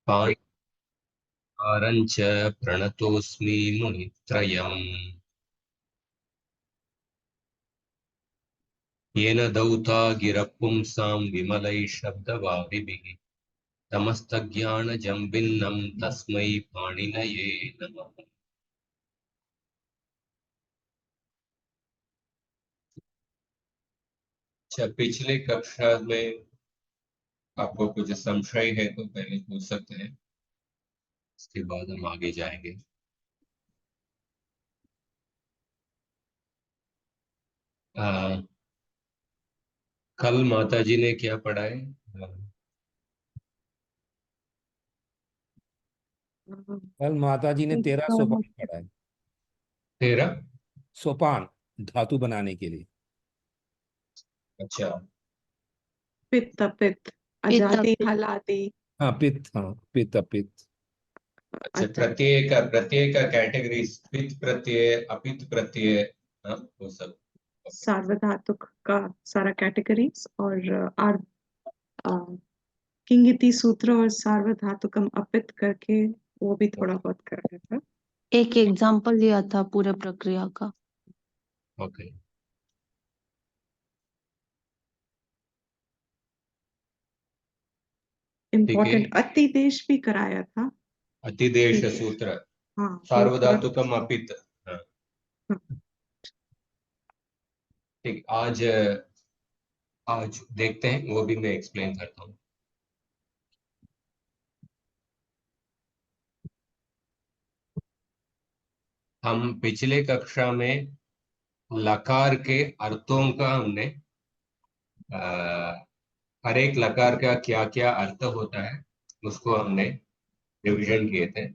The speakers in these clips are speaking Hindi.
पाञ्चारञ्च प्रणतोऽस्मि मुनित्रयम् येन दौता गिरः पुंसां विमलैः शब्दवारिभिः तमस्तज्ञानजं तस्मै पाणिनये नमः। अच्छा, पिछले कक्षा में आपको कुछ संशय है तो पहले पूछ सकते हैं, इसके बाद हम आगे जाएंगे। कल माता जी ने क्या पढ़ा है? कल माता जी ने 13 सोपान पढ़ा है। 13 सोपान धातु बनाने के लिए। अच्छा, पित्त पित्त अजादि हलादि। हाँ पित्त, हाँ पित्त अपित्त। अच्छा, प्रत्येक प्रत्येक कैटेगरी, पित्त प्रत्यय, अपित्त प्रत्यय, हाँ वो सब। सार्वधातुक का सारा कैटेगरीज और किंगिति सूत्र और सार्वधातुकम अपित करके वो भी थोड़ा बहुत कर रहा था। एक एग्जाम्पल लिया था पूरे प्रक्रिया का। ओके, इम्पोर्टेंट अतिदेश भी कराया था। अतिदेश सूत्र, हाँ, सार्वधातुकम अपित्त। हाँ हाँ। ठीक, आज आज देखते हैं, वो भी मैं एक्सप्लेन करता हूँ। हम पिछले कक्षा में लकार के अर्थों का हमने हर एक लकार का क्या क्या अर्थ होता है उसको हमने रिवीजन किए थे।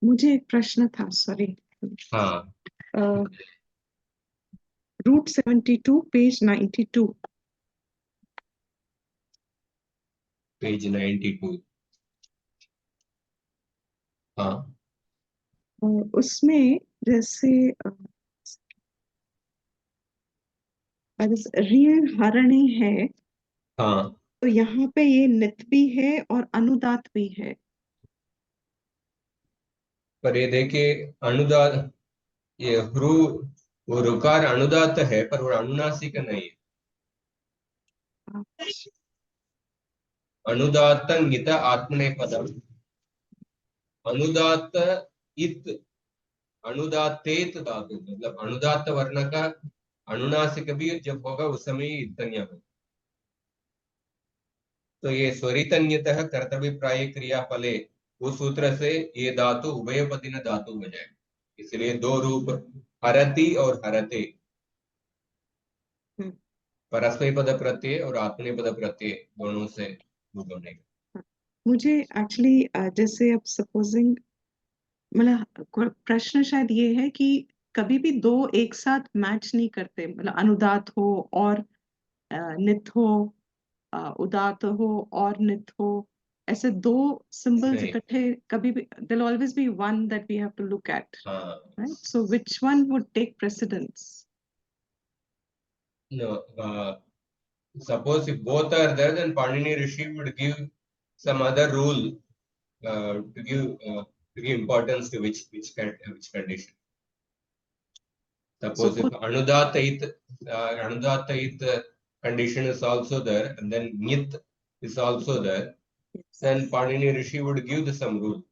मुझे एक प्रश्न था, सॉरी। हाँ, रूट 72 पेज 92। पेज 92। हाँ, उसमें जैसे रियल हरणी है, हाँ, तो यहाँ पे ये नित भी है और अनुदात भी है। पर ये देखिए, अनुदात, ये ह्रू, वो रुकार अनुदात है पर वो अनुनासिक नहीं है। अनुदात ङित आत्मनेपदम, अनुदात इत, अनुदातेत धातु, मतलब अनुदात वर्ण का अनुनासिक भी जब होगा उस समय इतन्य होगा। तो ये स्वरितन्यतः कर्तव्य प्राय क्रिया फले, उस सूत्र से ये धातु उभयपदिन धातु हो जाए, इसलिए दो रूप, हरति और हरते, परस्मैपद प्रत्यय और आत्मनेपद प्रत्यय दोनों से रूप बनेगा। मुझे एक्चुअली जैसे अब सपोजिंग, मतलब प्रश्न शायद ये है कि कभी भी दो एक साथ मैच नहीं करते, मतलब अनुदात हो और नित हो, उदात हो और नित हो, ऐसे दो सिंबल्स इकट्ठे कभी भी, there'll always be one that we have to look at, right? So which one would take precedence? No, suppose if both are there, then Panini Rishi would give some other rule to give importance to which condition. Suppose if anudatait condition is also there, and then nit is also there, then Panini Rishi would give some rule.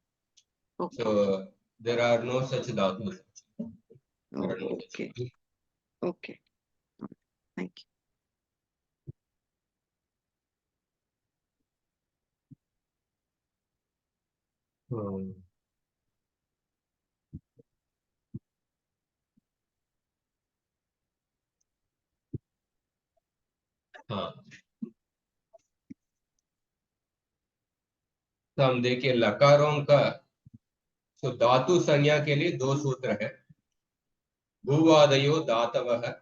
Okay. So there are no such dhatus. Okay. Okay. Thank you. हाँ, तो हम देखिए लकारों का, तो धातु संज्ञा के लिए दो सूत्र है, भूवादयो धातवः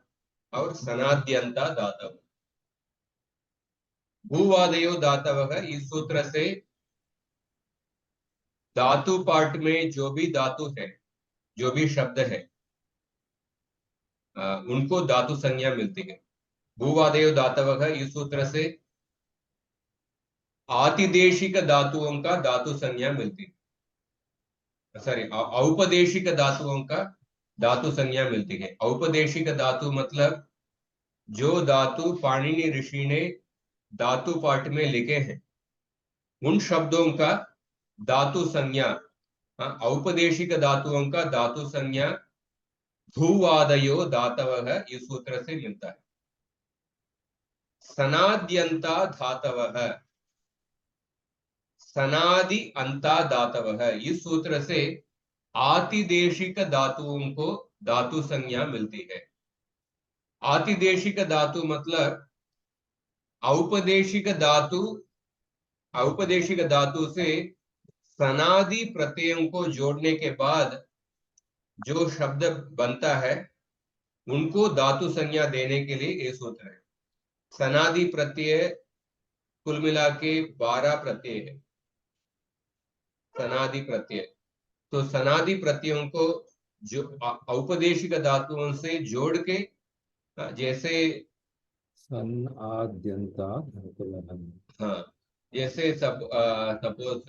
और सनाद्यंता धातव। भूवादयो धातवः, इस सूत्र से धातु पार्ट में जो भी धातु है, जो भी शब्द है, उनको धातु संज्ञा मिलती है। भूवादयो धातवः, इस सूत्र से आतिदेशिक धातुओं का धातु संज्ञा मिलती है, सॉरी औपदेशिक धातुओं का धातु संज्ञा मिलती है। औपदेशिक धातु मतलब जो धातु पाणिनि ऋषि ने धातु पाठ में लिखे हैं उन शब्दों का धातु संज्ञा, औपदेशिक धातुओं का धातु संज्ञा धुवादयो धातवः इस सूत्र से मिलता है। सनाद्यंता धातवः, सनादि अंता धातवः इस सूत्र से आतिदेशिक धातुओं को धातु संज्ञा मिलती है। आतिदेशिक धातु मतलब औपदेशिक धातु, औपदेशिक धातु से सनादि प्रत्ययों को जोड़ने के बाद जो शब्द बनता है उनको धातु संज्ञा देने के लिए ये सूत्र है। सनादि प्रत्यय कुल मिला के 12 प्रत्यय है, सनादि प्रत्यय। तो सनादि प्रत्ययों को जो औपदेशिक धातुओं से जोड़ के, जैसे सन आद्यंता धातुलहम। हाँ, जैसे सपोज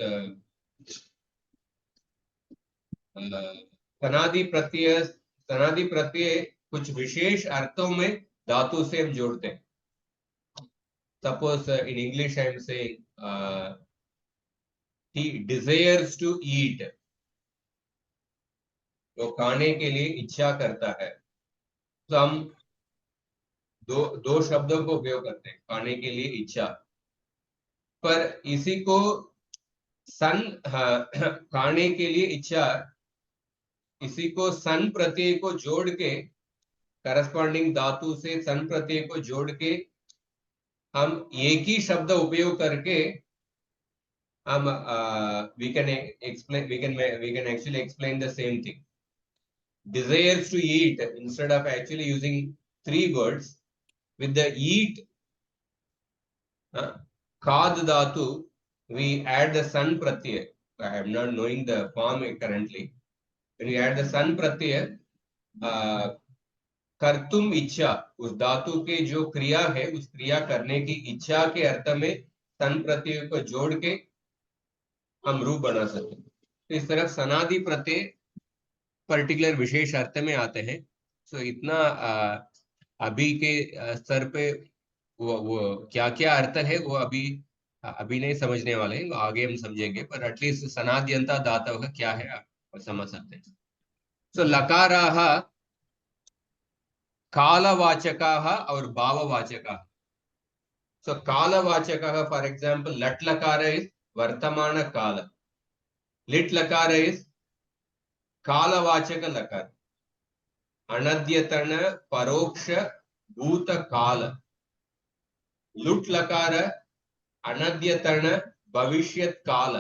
सनादि प्रत्यय, सनादि प्रत्यय कुछ विशेष अर्थों में धातु से हम जोड़ते हैं। Suppose in English I am saying he desires to eat, वो खाने के लिए इच्छा करता है। तो हम दो शब्दों को उपयोग करते हैं, खाने के लिए इच्छा। पर इसी को सन, खाने के लिए इच्छा, इसी को सन प्रत्यय को जोड़ के, करस्पॉन्डिंग धातु से सन प्रत्यय को जोड़ के हम एक ही शब्द उपयोग करके हम we can actually explain the same thing. Desires to eat, instead of actually using 3 words with the eat khad dhatu, we add the san pratyay. I am not knowing the form currently. When we add the san pratyay, कर्तुम इच्छा, उस धातु के जो क्रिया है उस क्रिया करने की इच्छा के अर्थ में सन प्रत्यय को जोड़ के हम रूप बना सकते हैं। तो इस तरह सनादि प्रत्यय पर्टिकुलर विशेष अर्थ में आते हैं। सो इतना अभी के स्तर पे वो क्या क्या अर्थ है वो अभी नहीं समझने वाले हैं, आगे हम समझेंगे। पर एटलीस्ट सनाद्यंता धातव का क्या है आप समझ सकते हैं। सो लकाराः कालवाचकाः और भाववाचकाः। सो कालवाचकाः, फॉर एग्जांपल लट लकार इज वर्तमान काल, लिट लकार इज कालवाचक लकार, अनद्यतन परोक्ष भूत काल, लुट लकार अनद्यतन भविष्यत काल,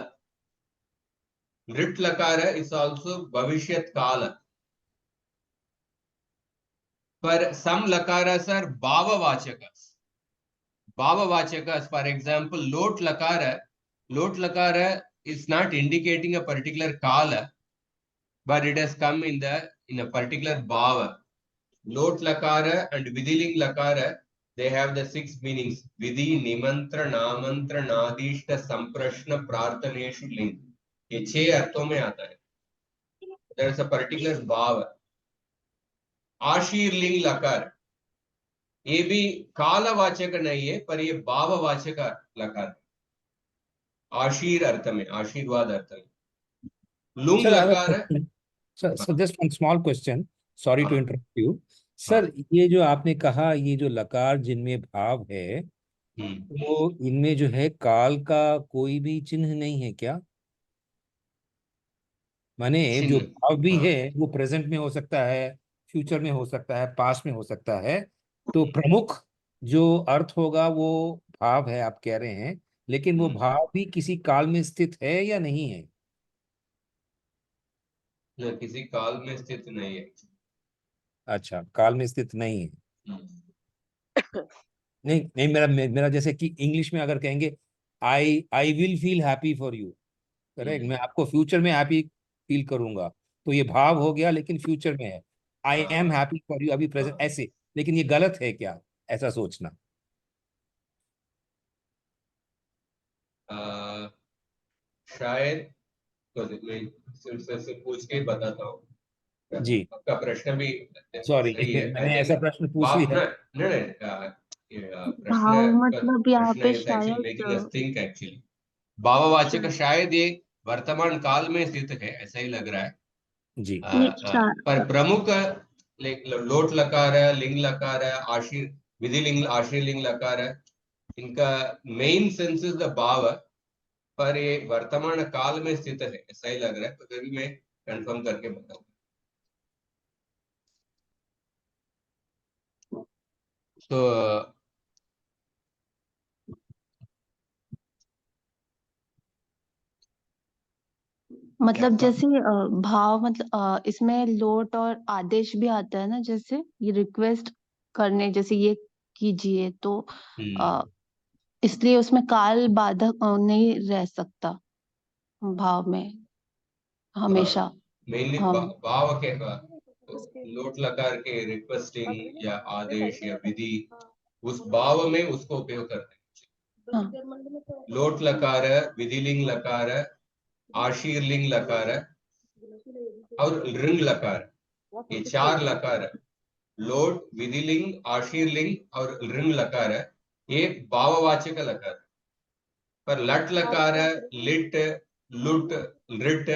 लृट लकार इज आल्सो भविष्यत काल। पर सम लकार सर भाववाचक, भाववाचक, फॉर एग्जांपल लोट लकार is not indicating a particular kala, but it has come in a particular bhava. Lot lakara and vidiling lakara, they have the 6 meanings: vidhi, nimantra, namantra, nadishta, samprashna, prarthaneshu, ling. ये 6 अर्थों में आता है। There is a particular bhava. आशीर्लिंग लकार, ये भी कालवाचक नहीं है पर ये भाववाचक लकार, आशीर अर्थ में, आशीर्वाद अर्थ में। लुंग लकार, sir just one small question, sorry to interrupt you sir. ये जो आपने कहा ये जो लकार जिनमें भाव है तो इनमें जो है काल का कोई भी चिन्ह नहीं है क्या? माने जो भाव भी है वो प्रेजेंट में हो सकता है, फ्यूचर में हो सकता है, पास्ट में हो सकता है। तो प्रमुख जो अर्थ होगा वो भाव है आप कह रहे हैं, लेकिन वो भाव भी किसी काल में स्थित है या नहीं है? न, किसी काल में स्थित नहीं है। अच्छा, काल में स्थित नहीं है। नहीं नहीं, मेरा जैसे कि इंग्लिश में अगर कहेंगे I will feel happy for you, correct, मैं आपको फ्यूचर में हैप्पी फील करूंगा, तो ये भाव हो गया लेकिन फ्यूचर में है। I am happy for you अभी प्रेजेंट ऐसे, लेकिन ये गलत है क्या ऐसा सोचना? शायद तो मैं से पूछ के बताता हूँ। जी आपका प्रश्न भी सॉरी सही है। मैंने आई ऐसा थिंक प्रश्न पूछ बाप लिया। ना नहीं नहीं, ये, प्रश्न भाव मतलब यहाँ प्रश्न पे इज एक्चुअली मेकिंग अस शायद थिंक एक्चुअली। भाववाचक शायद शायद ये वर्तमान काल में स्थित है, ऐसा ही लग रहा है। जी ये पर प्रमुख लोट लकार है, लिंग लकार है, आशीर विधि लिंग आशीर लिंग लकार है, इनका मेन सेंस इज द भाव, पर ये वर्तमान काल में स्थित है ऐसा ही लग रहा है, तो फिर भी मैं कंफर्म करके बताऊंगा। तो मतलब क्या जैसे भाव मतलब इसमें लोट और आदेश भी आता है ना, जैसे ये रिक्वेस्ट करने जैसे ये कीजिए तो अ, इसलिए उसमें काल बाधक नहीं रह सकता भाव में हमेशा। मेनली हम भाव के तो लोट लकार के रिक्वेस्टिंग या आदेश या विधि, उस भाव में उसको उपयोग करते हैं। हाँ लोट लकार, विधिलिंग लकार, आशीर्लिंग लकार और ऋंग लकार, ये 4 लकार है। लोट, विधिलिंग, आशीर्लिंग और ऋंग लकार है, ये भाववाचक लकार है। पर लट लकार है, लिट, लुट, लृट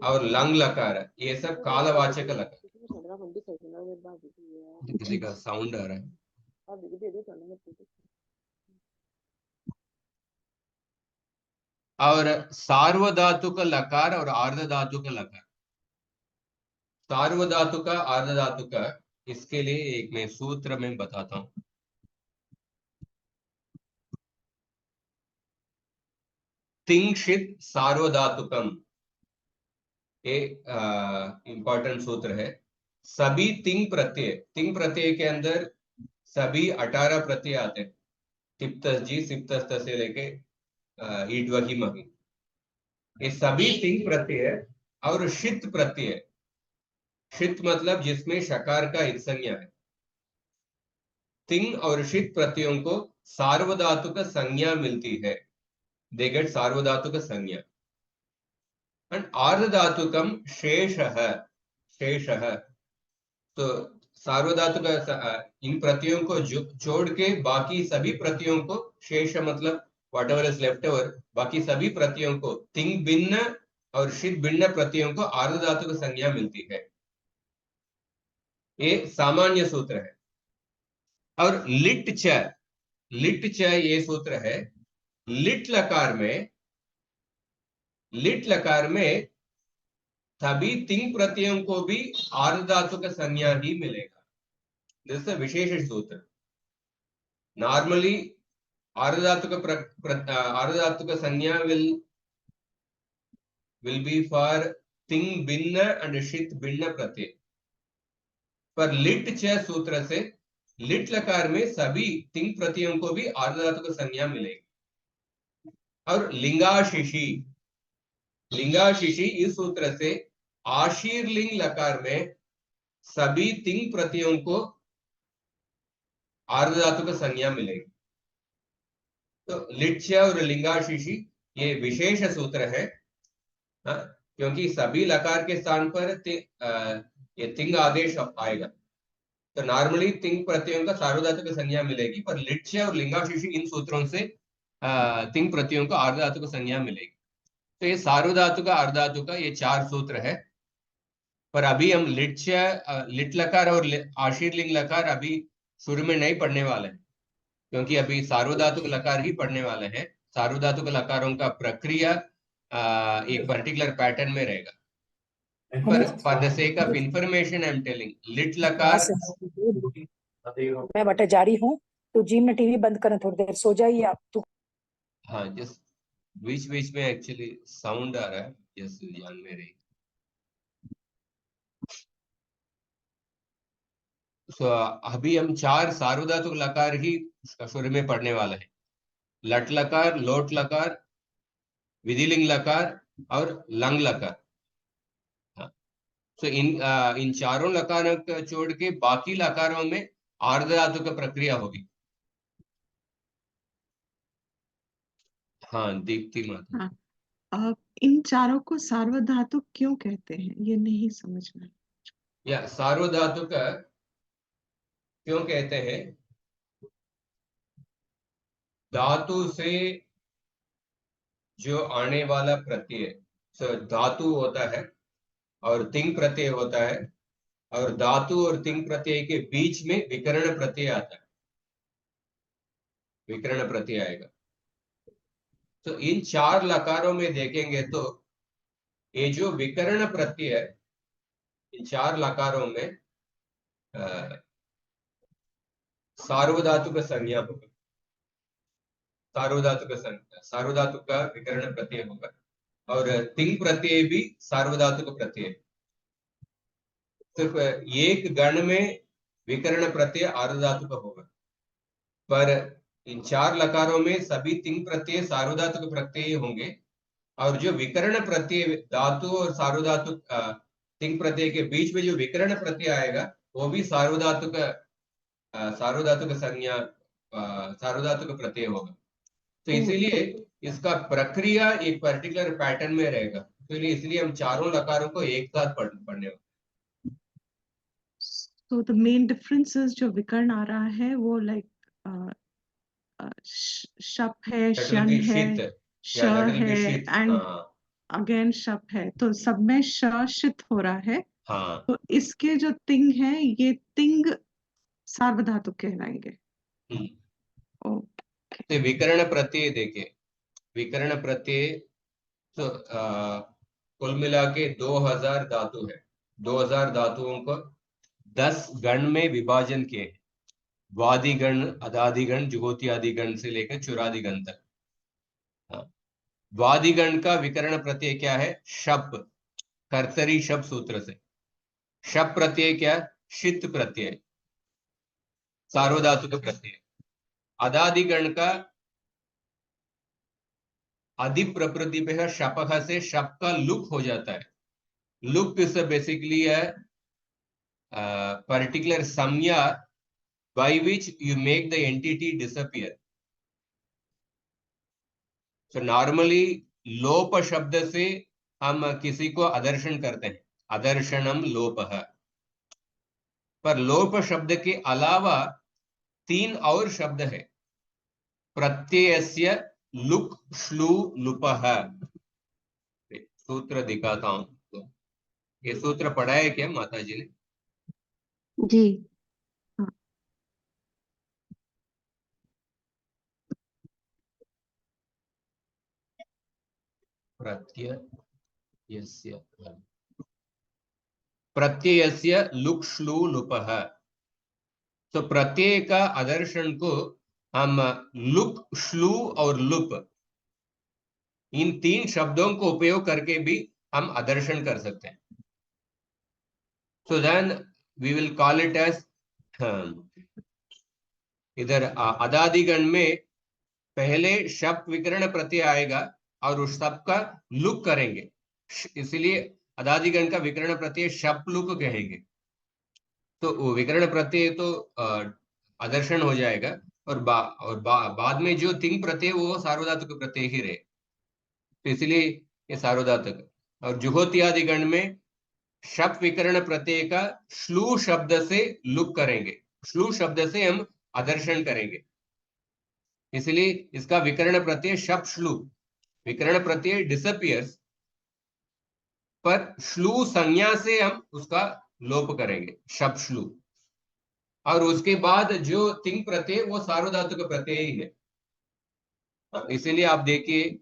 और लंग लकार है, ये सब कालवाचक लकार। किसी का साउंड आ रहा है। और सार्वधातुक लकार और आर्धधातुक लकार। सार्वधातुक आर्धधातुक, इसके लिए एक मैं सूत्र में बताता हूं। तिंशित सार्वधातुकम, ये इंपॉर्टेंट सूत्र है। सभी तिंग प्रत्यय के अंदर सभी 18 प्रत्यय आते हैं, तिप्तस जी सिप्तस से लेके ईडवही मही, ये सभी तिंग प्रत्यय और शित प्रत्यय। शित मतलब जिसमें शकार का इत्संज्ञा है। तिंग और शित प्रत्ययों को सार्वधातुक संज्ञा मिलती है, दे गेट सार्वधातुक संज्ञा। एंड आर्धधातुकम शेष, तो सार्वधातुक इन प्रत्ययों को छोड़ के बाकी सभी प्रत्ययों को, शेष मतलब what ever is left over, बाकी सभी प्रत्ययों को तिंग भिन्न और शित भिन्न प्रत्ययों को आर्धधातुक संज्ञा मिलती है। ये सामान्य सूत्र है। और लिट च ये सूत्र है। लिट लकार में सभी तिंग प्रत्ययों को भी आर्धधातुक संज्ञा ही मिलेगा। दिस विशेष सूत्र। नॉर्मली आर्धधातुक संज्ञा will be for तिंग भिन्न and शित भिन्न प्रत्यय, पर लिट च सूत्र से लिट लकार में सभी तिंग प्रत्ययों को भी आर्धधातुक संज्ञा मिलेगी। और लिंगाशिशी इस सूत्र से आशीर्लिंग लकार में सभी तिंग प्रत्ययों को आर्धधातुक संज्ञा मिलेगी। तो लिट्च और लिंगाशिशी ये विशेष सूत्र है, क्योंकि सभी लकार के स्थान पर ये तिंग आदेश आएगा। तो नॉर्मली तिंग प्रत्ययों का सार्वधातुक संज्ञा मिलेगी, पर लिट्च और लिंगाशिशी इन सूत्रों से तिंग प्रत्ययों को आर्धधातुक संज्ञा मिलेगी। तो ये सार्वधातुक अर्धातुक ये 4 सूत्र है। पर अभी हम लिट लकार और आशीर्लिंग लकार अभी शुरू में नहीं पढ़ने वाले हैं, क्योंकि अभी सार्वधातुक लकार ही पढ़ने वाले हैं। सार्वधातुक लकारों का प्रक्रिया एक पर्टिकुलर पैटर्न में रहेगा। पर for the sake of information I am telling, लिट लकार। मैं भट्टाचारी हूँ, तो जिम में टीवी बंद करना, थोड़ी देर सो जाइए आप तो। हाँ, जस्ट बीच में एक्चुअली साउंड आ रहा है, जस्ट ध्यान में रही। अभी हम 4 सार्वधातुक लकार ही शुरू में पढ़ने वाले हैं। लट लकार, लोट लकार, विधिलिंग लकार और लंग लकार। हाँ, तो इन चारों लकारों को छोड़ के बाकी लकारों में आर्धधातुक प्रक्रिया होगी। हाँ, दीप्ति माता। हाँ, इन चारों को सार्वधातुक क्यों कहते हैं, ये नहीं समझ में। या सार्वधातुक क्यों कहते हैं? धातु से जो आने वाला प्रत्यय, धातु होता है और तिंग प्रत्यय होता है, और धातु और तिंग प्रत्यय के बीच में विकर्ण प्रत्यय आता है, विकर्ण प्रत्यय आएगा। तो इन चार लकारों में देखेंगे तो ये जो विकर्ण प्रत्यय है इन चार लकारों में सार्वधातुक संज्ञा होगा, सार्वधातुक का विकर्ण प्रत्यय होगा, और तिंग प्रत्यय भी सार्वधातुक प्रत्यय। सिर्फ एक गण में विकर्ण प्रत्यय आर्धधातुक होगा, पर इन चार लकारों में सभी तिंग प्रत्यय सार्वधातुक प्रत्यय होंगे, और जो विकर्ण प्रत्यय धातु और सार्वधातुक तिंग प्रत्यय के बीच में जो विकर्ण प्रत्यय आएगा वो भी सार्वधातुक संज्ञा सार्वधातुक प्रत्यय होगा। तो इसीलिए इसका प्रक्रिया एक पर्टिकुलर पैटर्न में रहेगा, तो इसलिए हम चारों लकारों को एक साथ पढ़ने होगा। So the main difference is जो विकर्ण आ रहा है वो like शप है, शन है, श है, एंड अगेन शप है, तो सब में श शित हो रहा है। हाँ, तो इसके जो तिंग है ये तिंग सार्वधातुक कहलाएंगे। तो विकर्ण प्रत्यय देखे, विकर्ण प्रत्यय तो कुल मिला के 2000 धातु है, 2000 धातुओं को 10 गण में विभाजन किए, वादिगण, अदादिगण, जुहोत्यादिगण से लेकर चुरादिगण तक। वादिगण का विकर्ण प्रत्यय क्या है? शप, कर्तरी शप सूत्र से। शप प्रत्यय क्या? शित प्रत्यय, सार्वधातुक प्रत्यय। अदादिगण का अधि प्रप्रतिभः शपः से शप का लुक हो जाता है। लुक इज बेसिकली है particular samya by which you make the entity disappear. So normally लोप शब्द से हम किसी को आदर्शन करते हैं, आदर्शनम लोपः, पर लोप शब्द के अलावा 3 और शब्द है। प्रत्ययस्य लुक श्लू लुपः, सूत्र दिखाता हूं। तो ये सूत्र पढ़ा है क्या माता जी ने? जी। प्रत्ययस्य लुक श्लू लुपः। तो प्रत्यय का आदर्शन को हम लुक, श्लू और लुप, इन 3 शब्दों को उपयोग करके भी हम आदर्शन कर सकते हैं। So then we will call it as, इधर अदादिगण में पहले शब्द विकर्ण प्रत्यय आएगा और उस शब्द का लुक करेंगे, इसलिए अदादिगण का विकर्ण प्रत्यय शब्द लुक कहेंगे। तो वो विकर्ण प्रत्यय तो आदर्शन हो जाएगा, और बाद में जो तिंग प्रत्यय वो सार्वधातुक प्रत्यय ही रहे, तो इसलिए ये सार्वधातुक। और जुहोत्यादिगण में शप विकर्ण प्रत्यय का श्लू शब्द से लुक करेंगे, श्लू शब्द से हम आदर्शन करेंगे, इसलिए इसका विकर्ण प्रत्यय शप श्लू। विकर्ण प्रत्यय डिसअपियर्स, पर श्लू संज्ञा से हम उसका लोप करेंगे, शप श्लू। और उसके बाद जो तिंग प्रत्यय वो सार्वधातुक प्रत्यय ही है। इसीलिए आप देखिए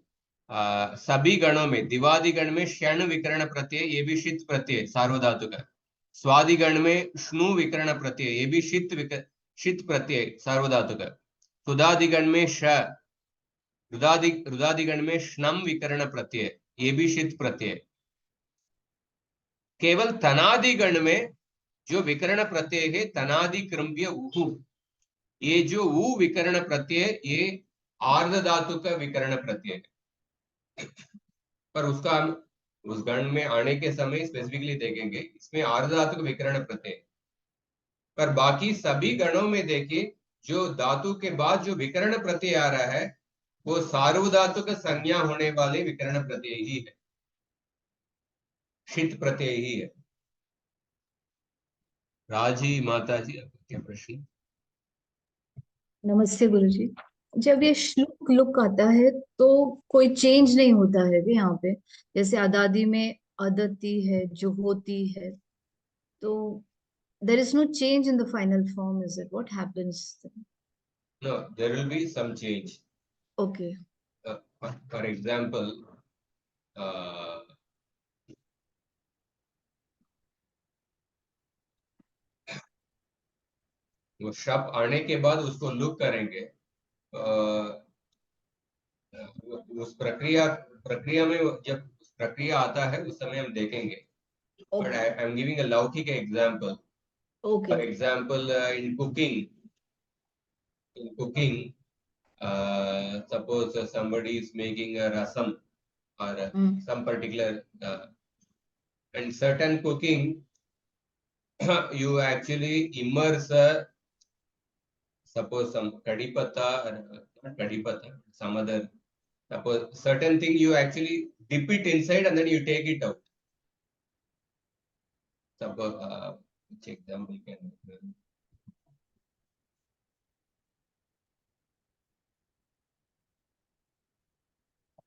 सभी गणों में, दिवादिगण में क्षण विकर्ण प्रत्यय, ये भी शित प्रत्यय सार्वधातुक है। स्वादिगण में श्नु विकर्ण प्रत्यय, ये भी शित प्रत्यय सार्वधातुक है। सुदादिगण में श, रुदादिगण में श्नम विकर्ण प्रत्यय, ये भी शित प्रत्यय। केवल तनादिगण में जो विकर्ण प्रत्यय है तनादि क्रम्य उ, ये जो उ विकर्ण प्रत्यय ये आर्धधातु का विकर्ण प्रत्यय है, पर उसका हम उस गण में आने के समय स्पेसिफिकली देखेंगे, इसमें आर्धधातु विकर्ण प्रत्यय। पर बाकी सभी गणों में देखिए जो धातु के बाद जो विकर्ण प्रत्यय आ रहा है वो सार्वधातुक संज्ञा होने वाले विकर्ण प्रत्यय ही है, षित प्रत्यय ही है। राजी माता जी, आपका क्या प्रश्न? नमस्ते गुरुजी। जब ये श्लोक लुक आता है तो कोई चेंज नहीं होता है भी यहाँ पे, जैसे अदादि में अदति है जो होती है, तो there is no change in the final form, is it? What happens then? No, there will be some change. Okay. For example, वो शब्द आने के बाद उसको लुक करेंगे, उस प्रक्रिया में जब प्रक्रिया आता है उस समय हम देखेंगे। But I am giving a लौकिक example. Okay. For example, in cooking, suppose somebody is making a rasam or some particular and certain cooking, you actually immerse suppose some kadi patta, not kadi patta, some other, suppose certain thing you actually dip it inside and then you take it out. Suppose which example can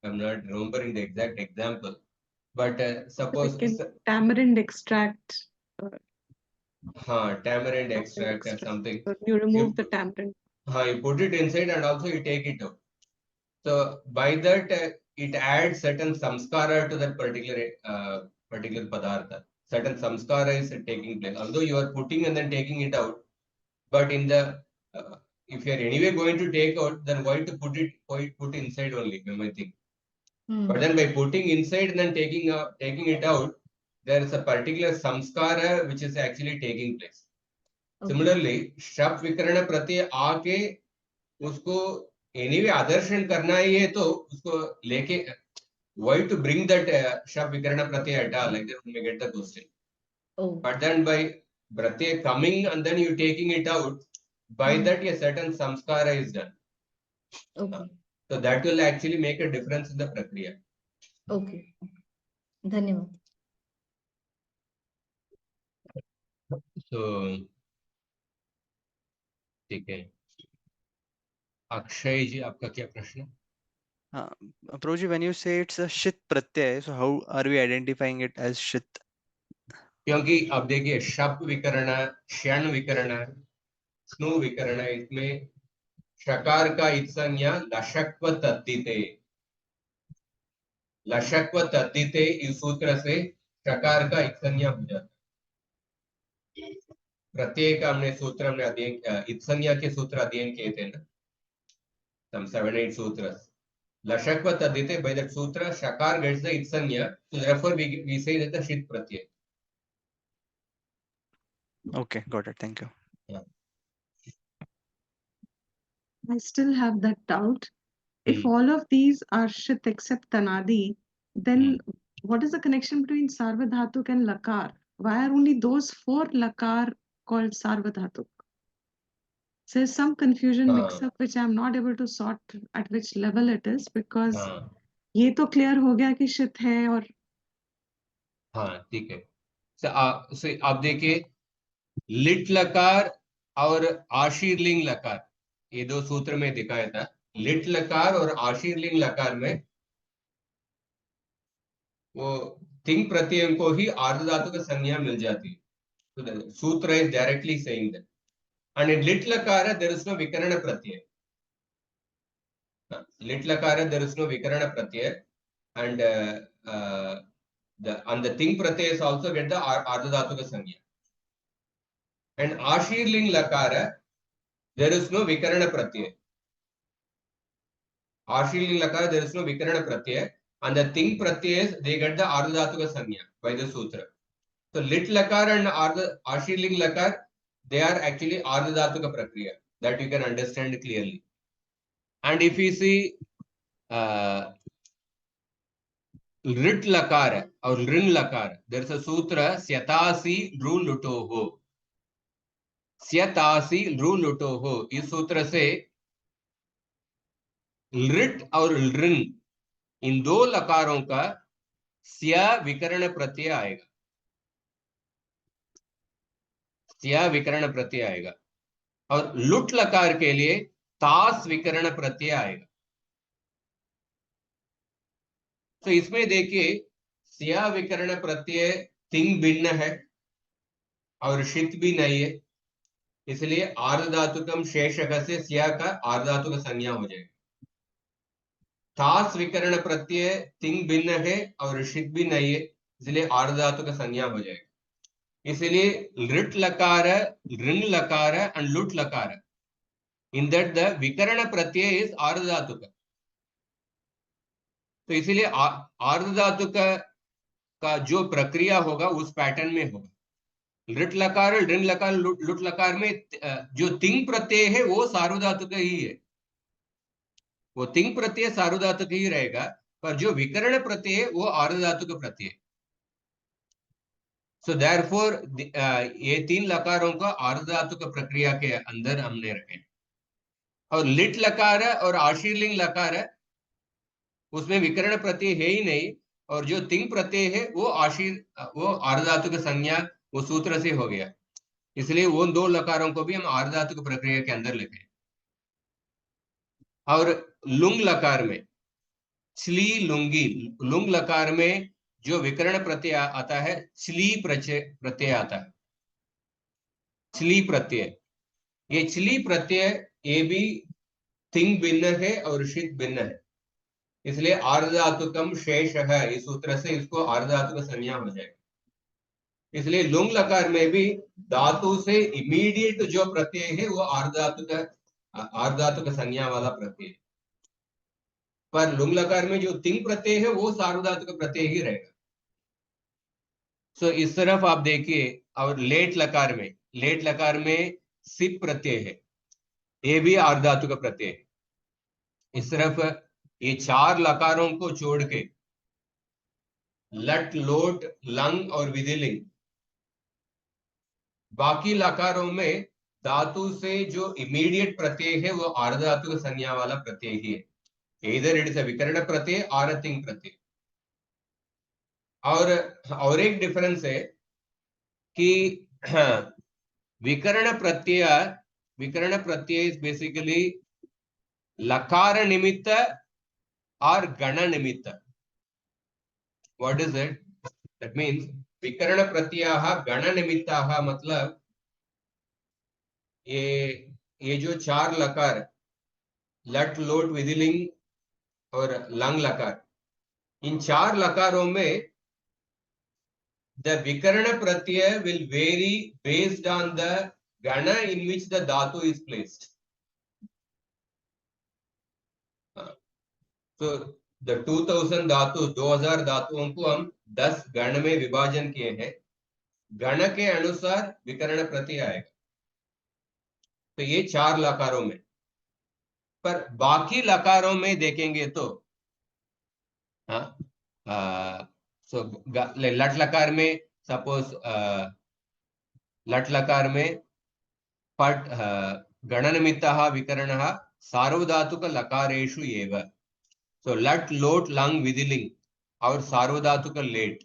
I'm not remembering the exact example, but suppose tamarind extract. Tamarind extract or something. So you remove the tamarind. You put it inside and also you take it out. So by that it adds certain samskara to that particular padartha. Certain samskara is taking place. Although you are putting and then taking it out, but in the if you are anyway going to take out, then why to put inside only? I think. But then by putting inside and then taking it out, there is a particular samskara which is actually taking place. Okay. Similarly, शब्द विकर्ण प्रत्यय आके उसको anyway आदर्शन करना ही है, तो उसको लेके why to bring that शब्द विकर्ण प्रत्यय at all, like that we may get the question. But then by pratyay coming and then you taking it out, by that a certain samskara is done. Okay. So that will actually make a difference in the prakriya. Okay. धन्यवाद. So ठीक है, अक्षय जी आपका क्या प्रश्न? हाँ, Prabhuji, when you say it's a shit pratyay, so how are we identifying it as shit? क्योंकि अब देखिए शप विकर्ण, क्षण विकर्ण, स्नु विकर्ण, इसमें शकार का इत्संज्ञा लशक्व तद्धिते, लशक्व तद्धिते इस सूत्र से शकार का इत्संज्ञा हो जाता है। प्रत्येक हमने सूत्र हमने अध्ययन इत्संज्ञा के सूत्र अध्ययन किए थे ना, some 7-8 sutras. लशक्व तद्धिते, by that sutra shakar gets the itzanya, so therefore we say that the shit pratyay. Okay, got it. Thank you. Yeah. I still have that doubt. If all of these are shit except tanadi, then what is the connection between sarvadhatuk and lakar? Why are only those 4 lakar called sarvadhatuk? So there's some confusion mix up which I'm not able to sort at which level it is, because ये तो clear हो गया कि shit है और ठीक है। so आप देखिए लिट लकार और आशीर्लिंग लकार, ये दो सूत्र में दिखाया था। लिट लकार और आशीर्लिंग लकार में वो तिंग प्रत्यय को ही आर्ध धातु का संज्ञा मिल जाती है। So the sutra is directly saying that. And in lit lakara there is no vikarana pratyay. Lit lakara there is no vikarana pratyay, and the thing pratyay is also get the ardha dhatuka sangya. And ashirling lakara there is no vikarana pratyay. Ashirling lakara there is no vikarana pratyay, and the thing pratyay they get the ardha dhatuka sangya by the sutra. So lit lakara and ashirling lakar, they are actually ardha dhatuka prakriya, that you can understand clearly. And if you see rit lakar or rin lakar, there is a sutra syatasi dhru lutoho. Syatasi dhru lutoho. इस सूत्र से लृट और लृंग इन दो लकारों का स्या विकर्ण प्रत्यय आएगा, स्या विकर्ण प्रत्यय आएगा। और लुट लकार के लिए तास विकर्ण प्रत्यय आएगा। तो इसमें देखिए स्या विकर्ण प्रत्यय तिंग भिन्न है और शित भी नहीं है, इसलिए आर्धधातुकम शेषक से स्या का आर्धधातुक संज्ञा हो जाएगा। तास विकर्ण प्रत्यय तिंग भिन्न है और शित भी नहीं है, इसलिए आर्धधातुक संज्ञा हो जाएगा। इसलिए लृट लकार, ऋण लकार एंड लुट लकार, इन दैट द विकर्ण प्रत्यय इज आर्धधातुक। तो इसीलिए आर्धधातुक का जो प्रक्रिया होगा उस पैटर्न में होगा। लृट लकार, ऋण लकार, लुट लकार में जो तिंग प्रत्यय है वो सार्वधातुक ही है, वो तिंग प्रत्यय सार्वधातुक ही रहेगा, पर जो विकर्ण प्रत्यय है वो आर्धधातुक प्रत्यय। सो देयरफॉर ये तीन लकारों का आर्धधातुक प्रक्रिया के अंदर हमने रखे। और लिट लकार और आशीर्लिंग लकार उसमें विकर्ण प्रत्यय है ही नहीं, और जो तिंग प्रत्यय है वो आर्धधातुक संज्ञा वो सूत्र से हो गया, इसलिए वो दो लकारों को भी हम आर्धधातुक प्रक्रिया के अंदर लेते हैं। और लुंग लकार में छली लुंगी, लुंग लकार में जो विकर्ण प्रत्यय आता है छली प्रत्यय आता है, छली प्रत्यय। ये छली प्रत्यय ये भी तिंग भिन्न है और शित भिन्न है, इसलिए आर्धधातुकम शेष है, इस सूत्र से इसको आर्धधातुक संज्ञा हो जाएगा। इसलिए लुंग लकार में भी धातु से इमीडिएट जो प्रत्यय है वो आर्धधातुक संज्ञा वाला प्रत्यय, पर लुंग लकार में जो तिंग प्रत्यय है वो सार्वधातुक प्रत्यय ही रहेगा। सो इस तरफ आप देखिए। और लेट लकार में सिप प्रत्यय है, ये भी आर्धधातुक प्रत्यय है। इस तरफ ये चार लकारों को छोड़ के लट, लोट, लंग और विधिलिंग, बाकी लकारों में धातु से जो इमीडिएट प्रत्यय है वो आर्धधातुक संज्ञा वाला प्रत्यय ही है, इधर इट इज अ विकर्ण प्रत्यय और अ तिंग प्रत्यय। और एक डिफरेंस है कि विकर्ण प्रत्यय इज बेसिकली लकार निमित्त और गण निमित्त। What is it? That means विकर्ण प्रत्यय गण निमित्ताः, मतलब ये जो चार लकार लट, लोट, विधिलिंग और लंग लकार, इन चार लकारों में the vikarana pratyaya will vary based on the gana in which the dhatu is placed. So the 2000 धातु, 2000 धातुओं को हम 10 गण में विभाजन किए हैं, गण के अनुसार विकर्ण प्रत्यय आएगा। तो ये चार लकारों में, पर बाकी लकारों में देखेंगे तो लट लकार में सपोज लट लकार में पट गण निमित्तः विकरणः सार्वधातुक लकारेषु एव। सो लट, लोट, लंग, विधिलिंग और सार्वधातुक late,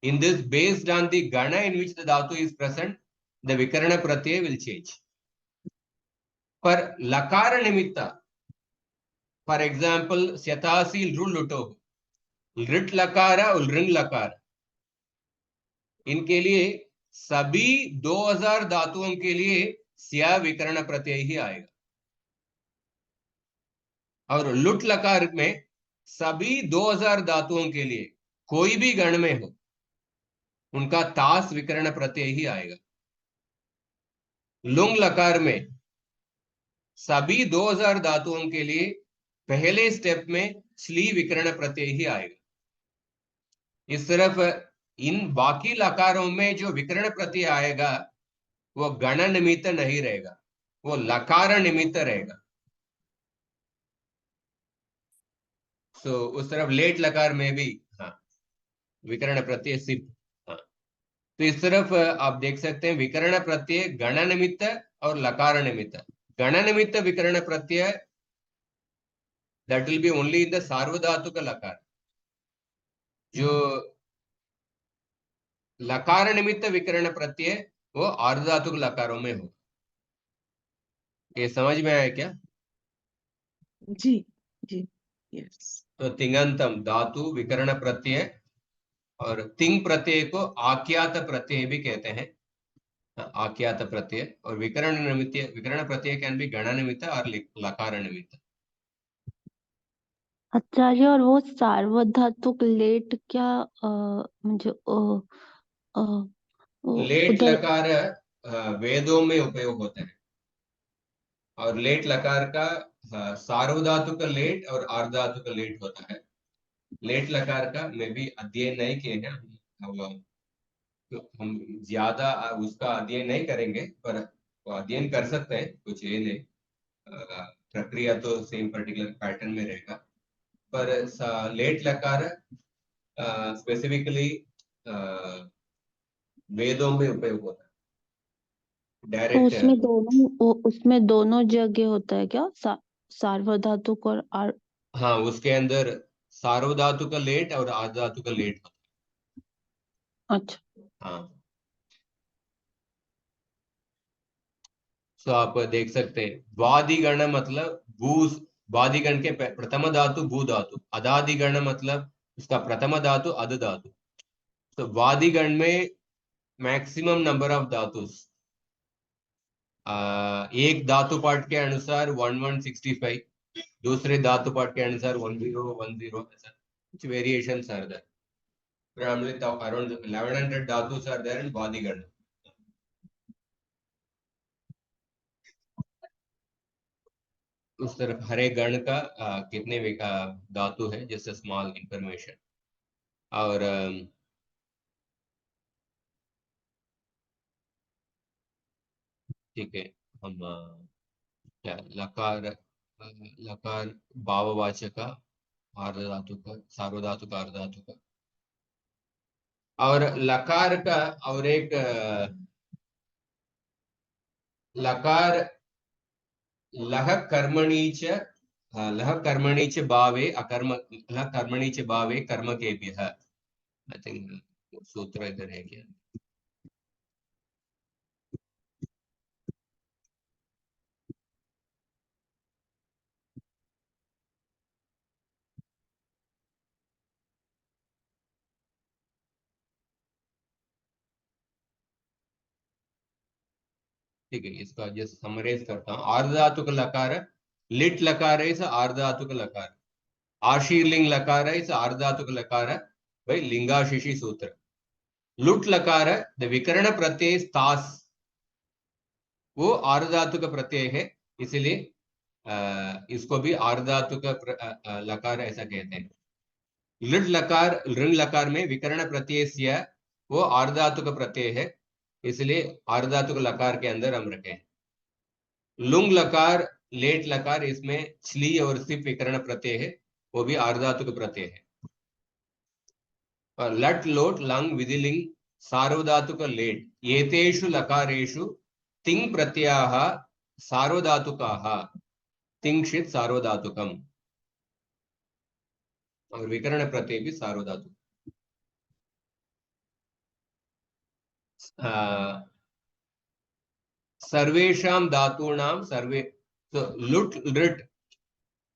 in this based on the gana in which the dhatu is present, the vikarana pratyay will change. पर लकार निमित्त, फॉर एग्जाम्पल स्यतासी लृ लुटो, लृट लकार और लृंग लकार, इनके लिए सभी 2000 धातुओं के लिए स्या विकर्ण प्रत्यय ही आएगा। और लुट लकार में सभी 2000 धातुओं के लिए कोई भी गण में हो उनका तास विकर्ण प्रत्यय ही आएगा। लुंग लकार में सभी 2000 धातुओं के लिए पहले स्टेप में श्ली विकर्ण प्रत्यय ही आएगा। इस तरफ इन बाकी लकारों में जो विकर्ण प्रत्यय आएगा वो गण निमित्त नहीं रहेगा, वो लकार निमित्त रहेगा। सो उस तरफ लेट लकार में भी विकर्ण प्रत्यय सिप। तो इस तरफ आप देख सकते हैं विकर्ण प्रत्यय गण निमित्त और लकार निमित्त। गण निमित्त विकर्ण प्रत्यय that will be only in the सार्वधातुक लकार. जो लकार निमित्त विकरण प्रत्यय वो आर्धधातुक लकारों में हो. ये समझ में आया क्या? जी जी यस. तो तिङन्तम धातु विकरण प्रत्यय और तिंग प्रत्यय को आख्यात प्रत्यय भी कहते हैं. आख्यात प्रत्यय और विकरण प्रत्यय कैन बी गण निमित्त और लकार निमित्त. आचार्य, और वो सार्वधातुक लेट क्या म्हणजे अ, लेट उधर लकार वेदों में उपयोग होता है और लेट लकार का सार्वधातुक लेट और आर्धधातुक लेट होता है. लेट लकार का मैं भी अध्ययन नहीं किए हैं. तो हम ज्यादा उसका अध्ययन नहीं करेंगे, पर वो अध्ययन कर सकते हैं, कुछ ये नहीं. प्रक्रिया तो सेम पर्टिकुलर पैटर्न में रहेगा. पर लेट लकार स्पेसिफिकली वेदों में उपयोग होता है. तो डायरेक्ट उसमें दोनों जगह होता है क्या, सार्वधातुक और हाँ, उसके अंदर सार्वधातुक लेट और आर्धधातुक लेट होता अच्छा. है. हाँ, तो आप देख सकते हैं वादिगण मतलब भू. वादिगण के प्रथम धातु भू धातु. अदादिगण मतलब उसका प्रथम धातु अद धातु. तो वादिगण में मैक्सिमम नंबर ऑफ धातु. एक धातु पाठ के अनुसार 1165, दूसरे धातु पाठ के अनुसार 1010. ऐसा कुछ variations are there. Probably around 1100 धातुस are there in वादिगण. उस तरफ हरे गण का कितने धातु है, जैसे स्मॉल इंफॉर्मेशन. और ठीक है, हम क्या लकार भाववाचक आर्धधातुक सार्वधातुक आर्धधातुक. और लकार का और एक लकार लह कर्मणि च भावे अकर्म लह कर्मणि च भावे कर्म केभ्यः. आई थिंक सूत्र इधर है क्या? ठीक है, इसका जस्ट समराइज करता हूँ. आर्धधातुक लकार लिट लकार है, इस आर्धधातुक लकार. आशीर्लिंग लकार है, इस आर्धधातुक लकार भाई लिंगाशिषि सूत्र. लुट लकार द विकर्ण प्रत्यय तास, वो आर्धधातुक प्रत्यय है, इसलिए इसको भी आर्धधातुक लकार ऐसा कहते हैं. लिट लकार ऋण लकार में विकर्ण प्रत्यय वो आर्धधातुक प्रत्यय है, इसलिए आर्धधातुक लकार के अंदर हम रखें. लुंग लकार लेट लकार, इसमें छली और सिप विकर्ण प्रत्यय है, वो भी आर्धधातुक प्रत्यय है. और लट लोट लंग विधिलिंग सार्वधातुक लेट एतेषु लकारेषु तिंग प्रत्ययाः सार्वधातुकाः. तिंक्षित सार्वधातुकम और विकर्ण प्रत्यय भी सार्वधातुक. सर्वेषां धातूनां सर्वे, तो लुट लृट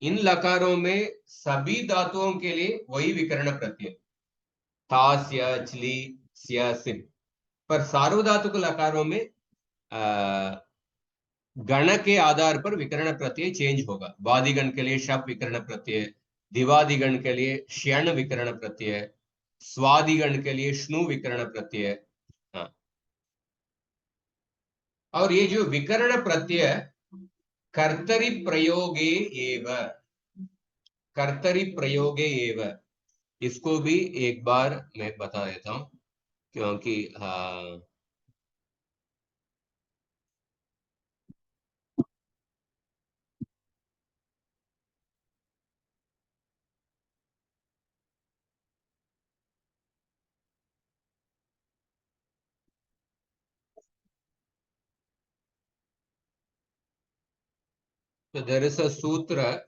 इन लकारों में सभी धातुओं के लिए वही विकर्ण प्रत्यय तास्य चली स्या सिप. पर सार्वधातुक लकारों में गण के आधार पर विकर्ण प्रत्यय चेंज होगा. वादिगण के लिए शप विकर्ण प्रत्यय, दिवादिगण के लिए श्यण विकर्ण प्रत्यय, स्वादिगण के लिए श्नु विकर्ण प्रत्यय. हाँ, और ये जो विकर्ण प्रत्यय कर्तरि प्रयोगे एव, कर्तरि प्रयोगे एव, इसको भी एक बार मैं बता देता हूं, क्योंकि so there is a sutra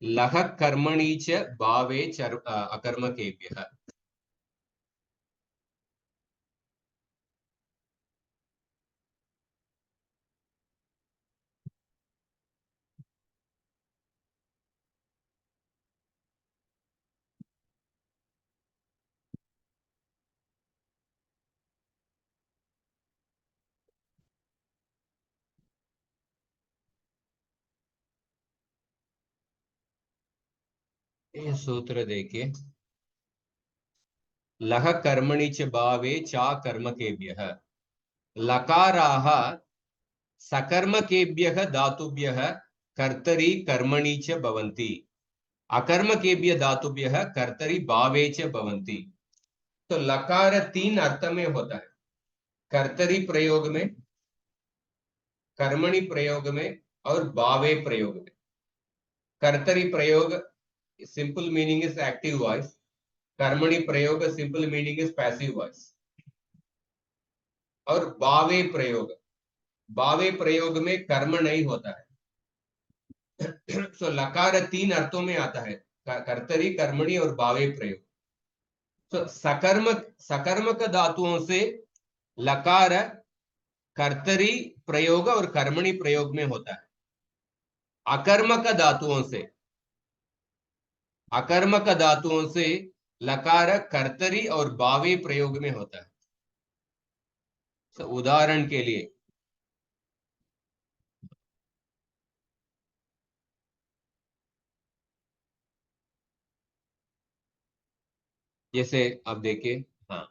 लह कर्मणि च भावे अकर्मकेभ्यः। ये सूत्र देखिए, लह कर्मणि च भावे चा कर्मकेभ्यः। लकाराः सकर्मकेभ्यः धातुभ्यः कर्तरि कर्मणि च भवन्ति, अकर्मकेभ्यः धातुभ्यः कर्तरि भावे च भवन्ति। तो लकार तीन अर्थ में होता है, कर्तरि प्रयोग में, कर्मणि प्रयोग में और भावे प्रयोग में। कर्तरि प्रयोग simple meaning is active voice, कर्मणि प्रयोग simple meaning is passive voice. और भावे प्रयोग, भावे प्रयोग में कर्म नहीं होता है। तो लकार तीन अर्थों में आता है, कर्तरि, कर्मणि और भावे प्रयोग। तो सकर्मक धातुओं से लकार कर्तरि प्रयोग और कर्मणि प्रयोग में होता है। अकर्मक धातुओं से लकार कर्तरि और भावे प्रयोग में होता है। तो उदाहरण के लिए जैसे अब देखिए, हाँ,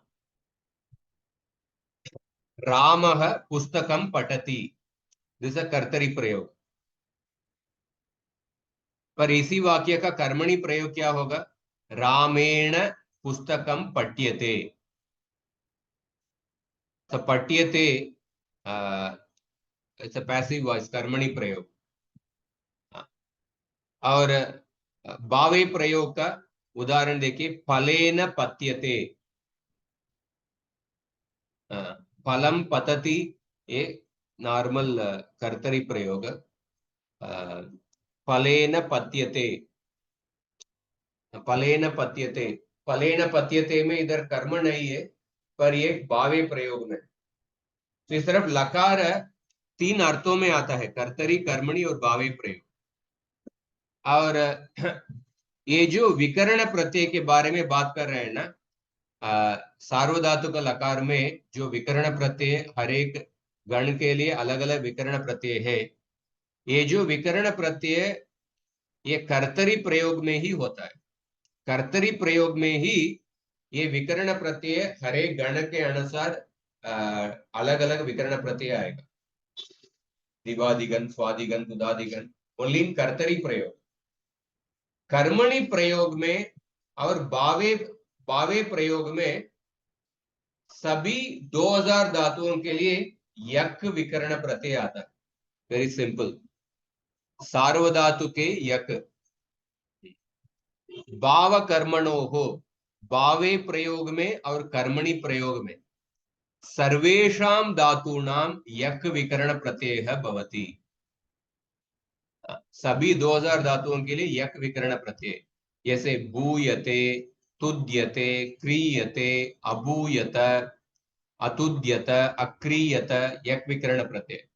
रामः पुस्तकं पठति, दिस इज कर्तरि प्रयोग। पर इसी वाक्य का कर्मणि प्रयोग क्या होगा? रामेण पुस्तकं पठ्यते। तो पठ्यते इट्स अ पैसिव वॉइस, कर्मणि प्रयोग। और भावे प्रयोग का उदाहरण देखिए, फलेन पत्यते, फलम पतति, ये नॉर्मल कर्तरि प्रयोग। फलेन पत्यते, फलेन पत्यते, फलेन पत्यते में इधर कर्म नहीं है, पर ये भावे प्रयोग में। तो इस तरफ लकार तीन अर्थों में आता है, कर्तरि, कर्मणि और भावे प्रयोग। और ये जो विकर्ण प्रत्यय के बारे में बात कर रहे हैं ना, सार्वधातुक लकार में जो विकर्ण प्रत्यय, हर एक गण के लिए अलग अलग विकर्ण प्रत्यय है। ये जो विकर्ण प्रत्यय ये कर्तरि प्रयोग में ही होता है। कर्तरि प्रयोग में ही ये विकर्ण प्रत्यय हर एक गण के अनुसार अलग अलग विकर्ण प्रत्यय आएगा। दिवादिगण, स्वादिगण, तुदादिगण, ओनली इन कर्तरि प्रयोग। कर्मणि प्रयोग में और भावे प्रयोग में सभी 2000 धातुओं के लिए यक विकर्ण प्रत्यय आता है। वेरी सिंपल, सार्वधातु के यक। भाव कर्मणो हो, भावे प्रयोग में और कर्मणि प्रयोग में सर्वेषां धातूनां यक विकर्ण प्रत्यय भवति। सभी 2000 धातुओं के लिए यक विकर्ण प्रत्यय, जैसे भूयते, तुद्यते, क्रियते, अभूयत, अतुद्यत, अक्रियत, यक विकर्ण प्रत्यय।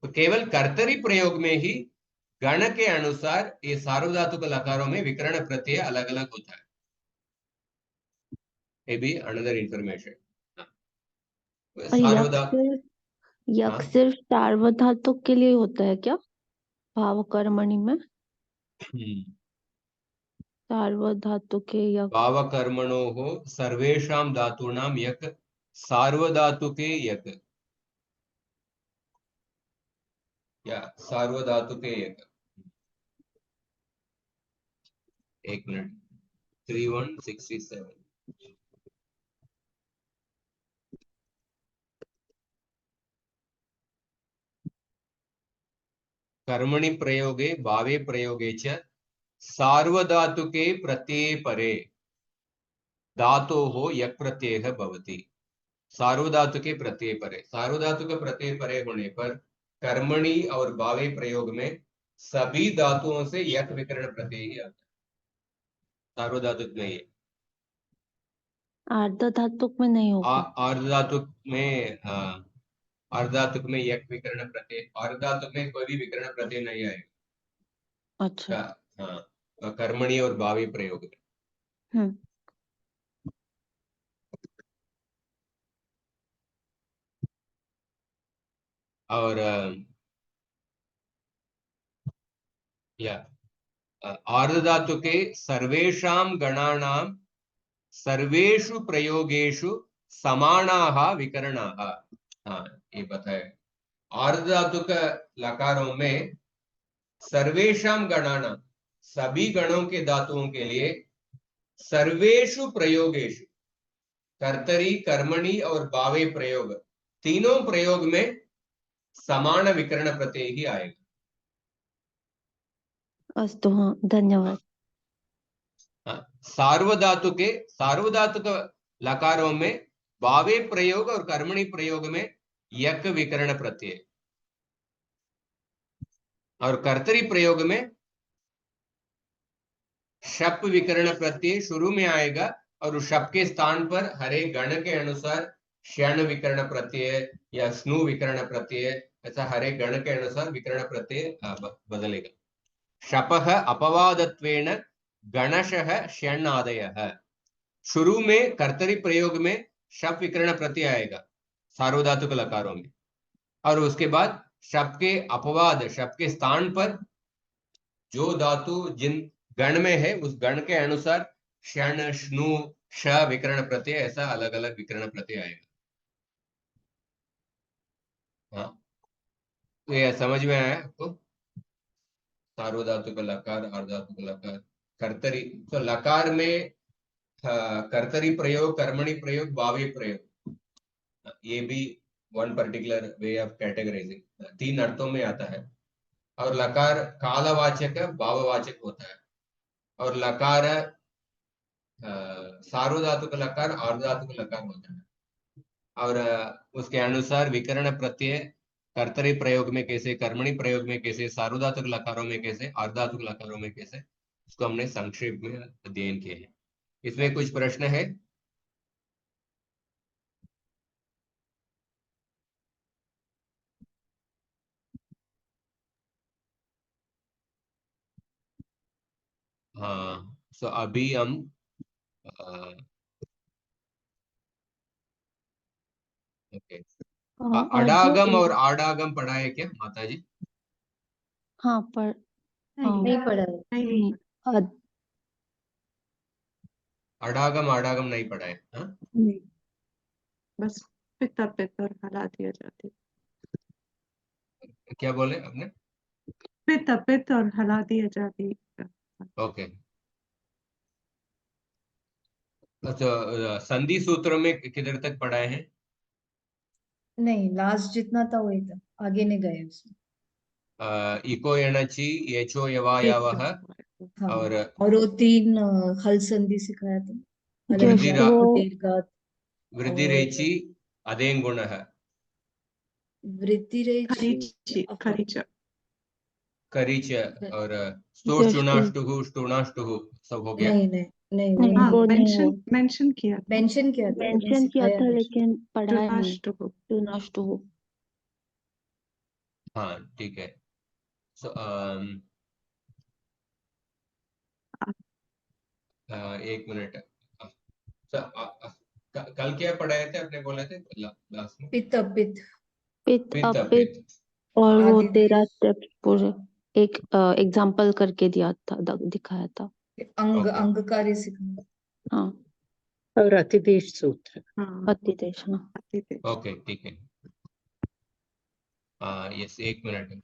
तो केवल कर्तरि प्रयोग में ही गण के अनुसार ये सार्वधातुक लकारों में विकर्ण प्रत्यय अलग अलग होता है। ये भी अनदर इंफॉर्मेशन। यक सिर्फ सार्वधातुक के लिए होता है क्या, भाव कर्मणि में? सार्वधातुके यक, भाव कर्मणो हो सर्वेषां धातूनां यक, सार्वधातुके यक, या सार्वधातुके यक। एक मिनट, 3167। कर्मणि प्रयोगे भावे प्रयोगे च सार्वधातुके प्रत्यये परे धातोः यक् प्रत्ययः भवति। सार्वधातुके प्रत्यय परे, सार्वधातुक प्रत्यय परे होने पर कर्मणि और भावे प्रयोग में सभी धातुओं से यक विकरण प्रत्यय ही आता है। सार्वधातुक में ये आर्धधातुक में नहीं होगा। अर्धधातुक में, हाँ, अर्धधातुक में यक विकर्ण प्रत्यय, अर्धधातुक में कोई भी विकर्ण प्रत्यय नहीं आएगा। अच्छा। हाँ, कर्मणि और भावी प्रयोग में। हम्म। और या आर्धधातुके सर्वेषां गणानां सर्वेषु प्रयोगेषु समानाः विकरणाः। हाँ, ये बताए। आर्धधातुक लकारों में सर्वेषां गणानां सभी गणों के धातुओं के लिए सर्वेषु प्रयोगेषु कर्तरी, कर्मणि और भावे प्रयोग, तीनों प्रयोग में समान विकर्ण प्रत्यय ही आएगा। अस्तु, हाँ, धन्यवाद। सार्वधातुक लकारों में भावे प्रयोग और कर्मणि प्रयोग में यक विकर्ण प्रत्यय, और कर्तरी प्रयोग में शप विकर्ण प्रत्यय शुरू में आएगा, और उस शप के स्थान पर हरे गण के अनुसार क्षण विकर्ण प्रत्यय या स्नु विकर्ण प्रत्यय, ऐसा हरे गण के अनुसार विकर्ण प्रत्यय बदलेगा। शपः अपवादत्वेन गणशः क्षण आदयः। शुरू में कर्तरी प्रयोग में शप विकर्ण प्रत्यय आएगा सार्वधातुक लकारों में, और उसके बाद शप के अपवाद, शप के स्थान पर जो धातु जिन गण में है उस गण के अनुसार क्षण, श्नु, श विकर्ण प्रत्यय, ऐसा अलग अलग विकर्ण प्रत्यय आएगा। हाँ, तो ये समझ में आया आपको? सार्वधातुक लकार, अर्धातुक लकार, कर्तरी। तो लकार में कर्तरी प्रयोग, कर्मणि प्रयोग, भावी प्रयोग, ये भी one particular way of categorising, तीन अर्थों में आता है। और लकार कालवाचक, भाववाचक होता है। और लकार सार्वधातुक लकार, अर्धधातुक लकार होता है। और उसके अनुसार विकर्ण प्रत्यय कर्तरी प्रयोग में कैसे, कर्मणि प्रयोग में कैसे, सार्वधातुक लकारों में कैसे, अर्धधातुक लकारों में कैसे, उसको हमने संक्षेप में अध्ययन किए हैं। इसमें कुछ प्रश्न है? हाँ, सो अभी हम ओके, अडागम और आडागम पढ़ा है क्या माता जी? हाँ, पर नहीं पढ़ा है। नहीं, अद- अडागम आडागम नहीं पढ़ा है? हाँ? नहीं, बस पिता पिता और हला दिया जाती, क्या बोले आपने? पिता पिता और हला दिया जाती। ओके, तो संधि सूत्र में किधर तक पढ़ाए हैं? नहीं, लास्ट जितना था वही था, आगे नहीं गए उसमें। इको एणचि एचो यवायावः हाँ, और और वो तीन हल संधि सिखाया था, जो वृद्धिरा वो दीर्घात वृद्धि और रेचि अदें गुणः, वृत्ति रेचि खरीच करीच और जो स्तोर्चुनाष्टुः ष्टुनाष्टुः सब हो गया। नहीं नहीं नहीं, वो नहीं, हाँ, नहीं वो नहीं मेंशन हो मेंशन किया था, मेंशन किया था लेकिन मेंशन किया सिखाया था, नहीं। लेकिन पढ़ाया नहीं। टू टू नष्ट हो। हाँ, ठीक है। सो एक मिनट। कल क्या पढ़ाए थे आपने, बोले थे लास्ट में? पित्त पित्त पित पित्त अपित पित्त, और वो आदि 13 स्टेप्स पूरे एक एग्जाम्पल करके दिया था, दिखाया था। अंग ओके अंग कार्य सिखाया। हाँ, और अतिदेश सूत्र। हाँ, अतिदेश, हाँ। अतिदेश। ओके, ठीक है। यस, एक मिनट।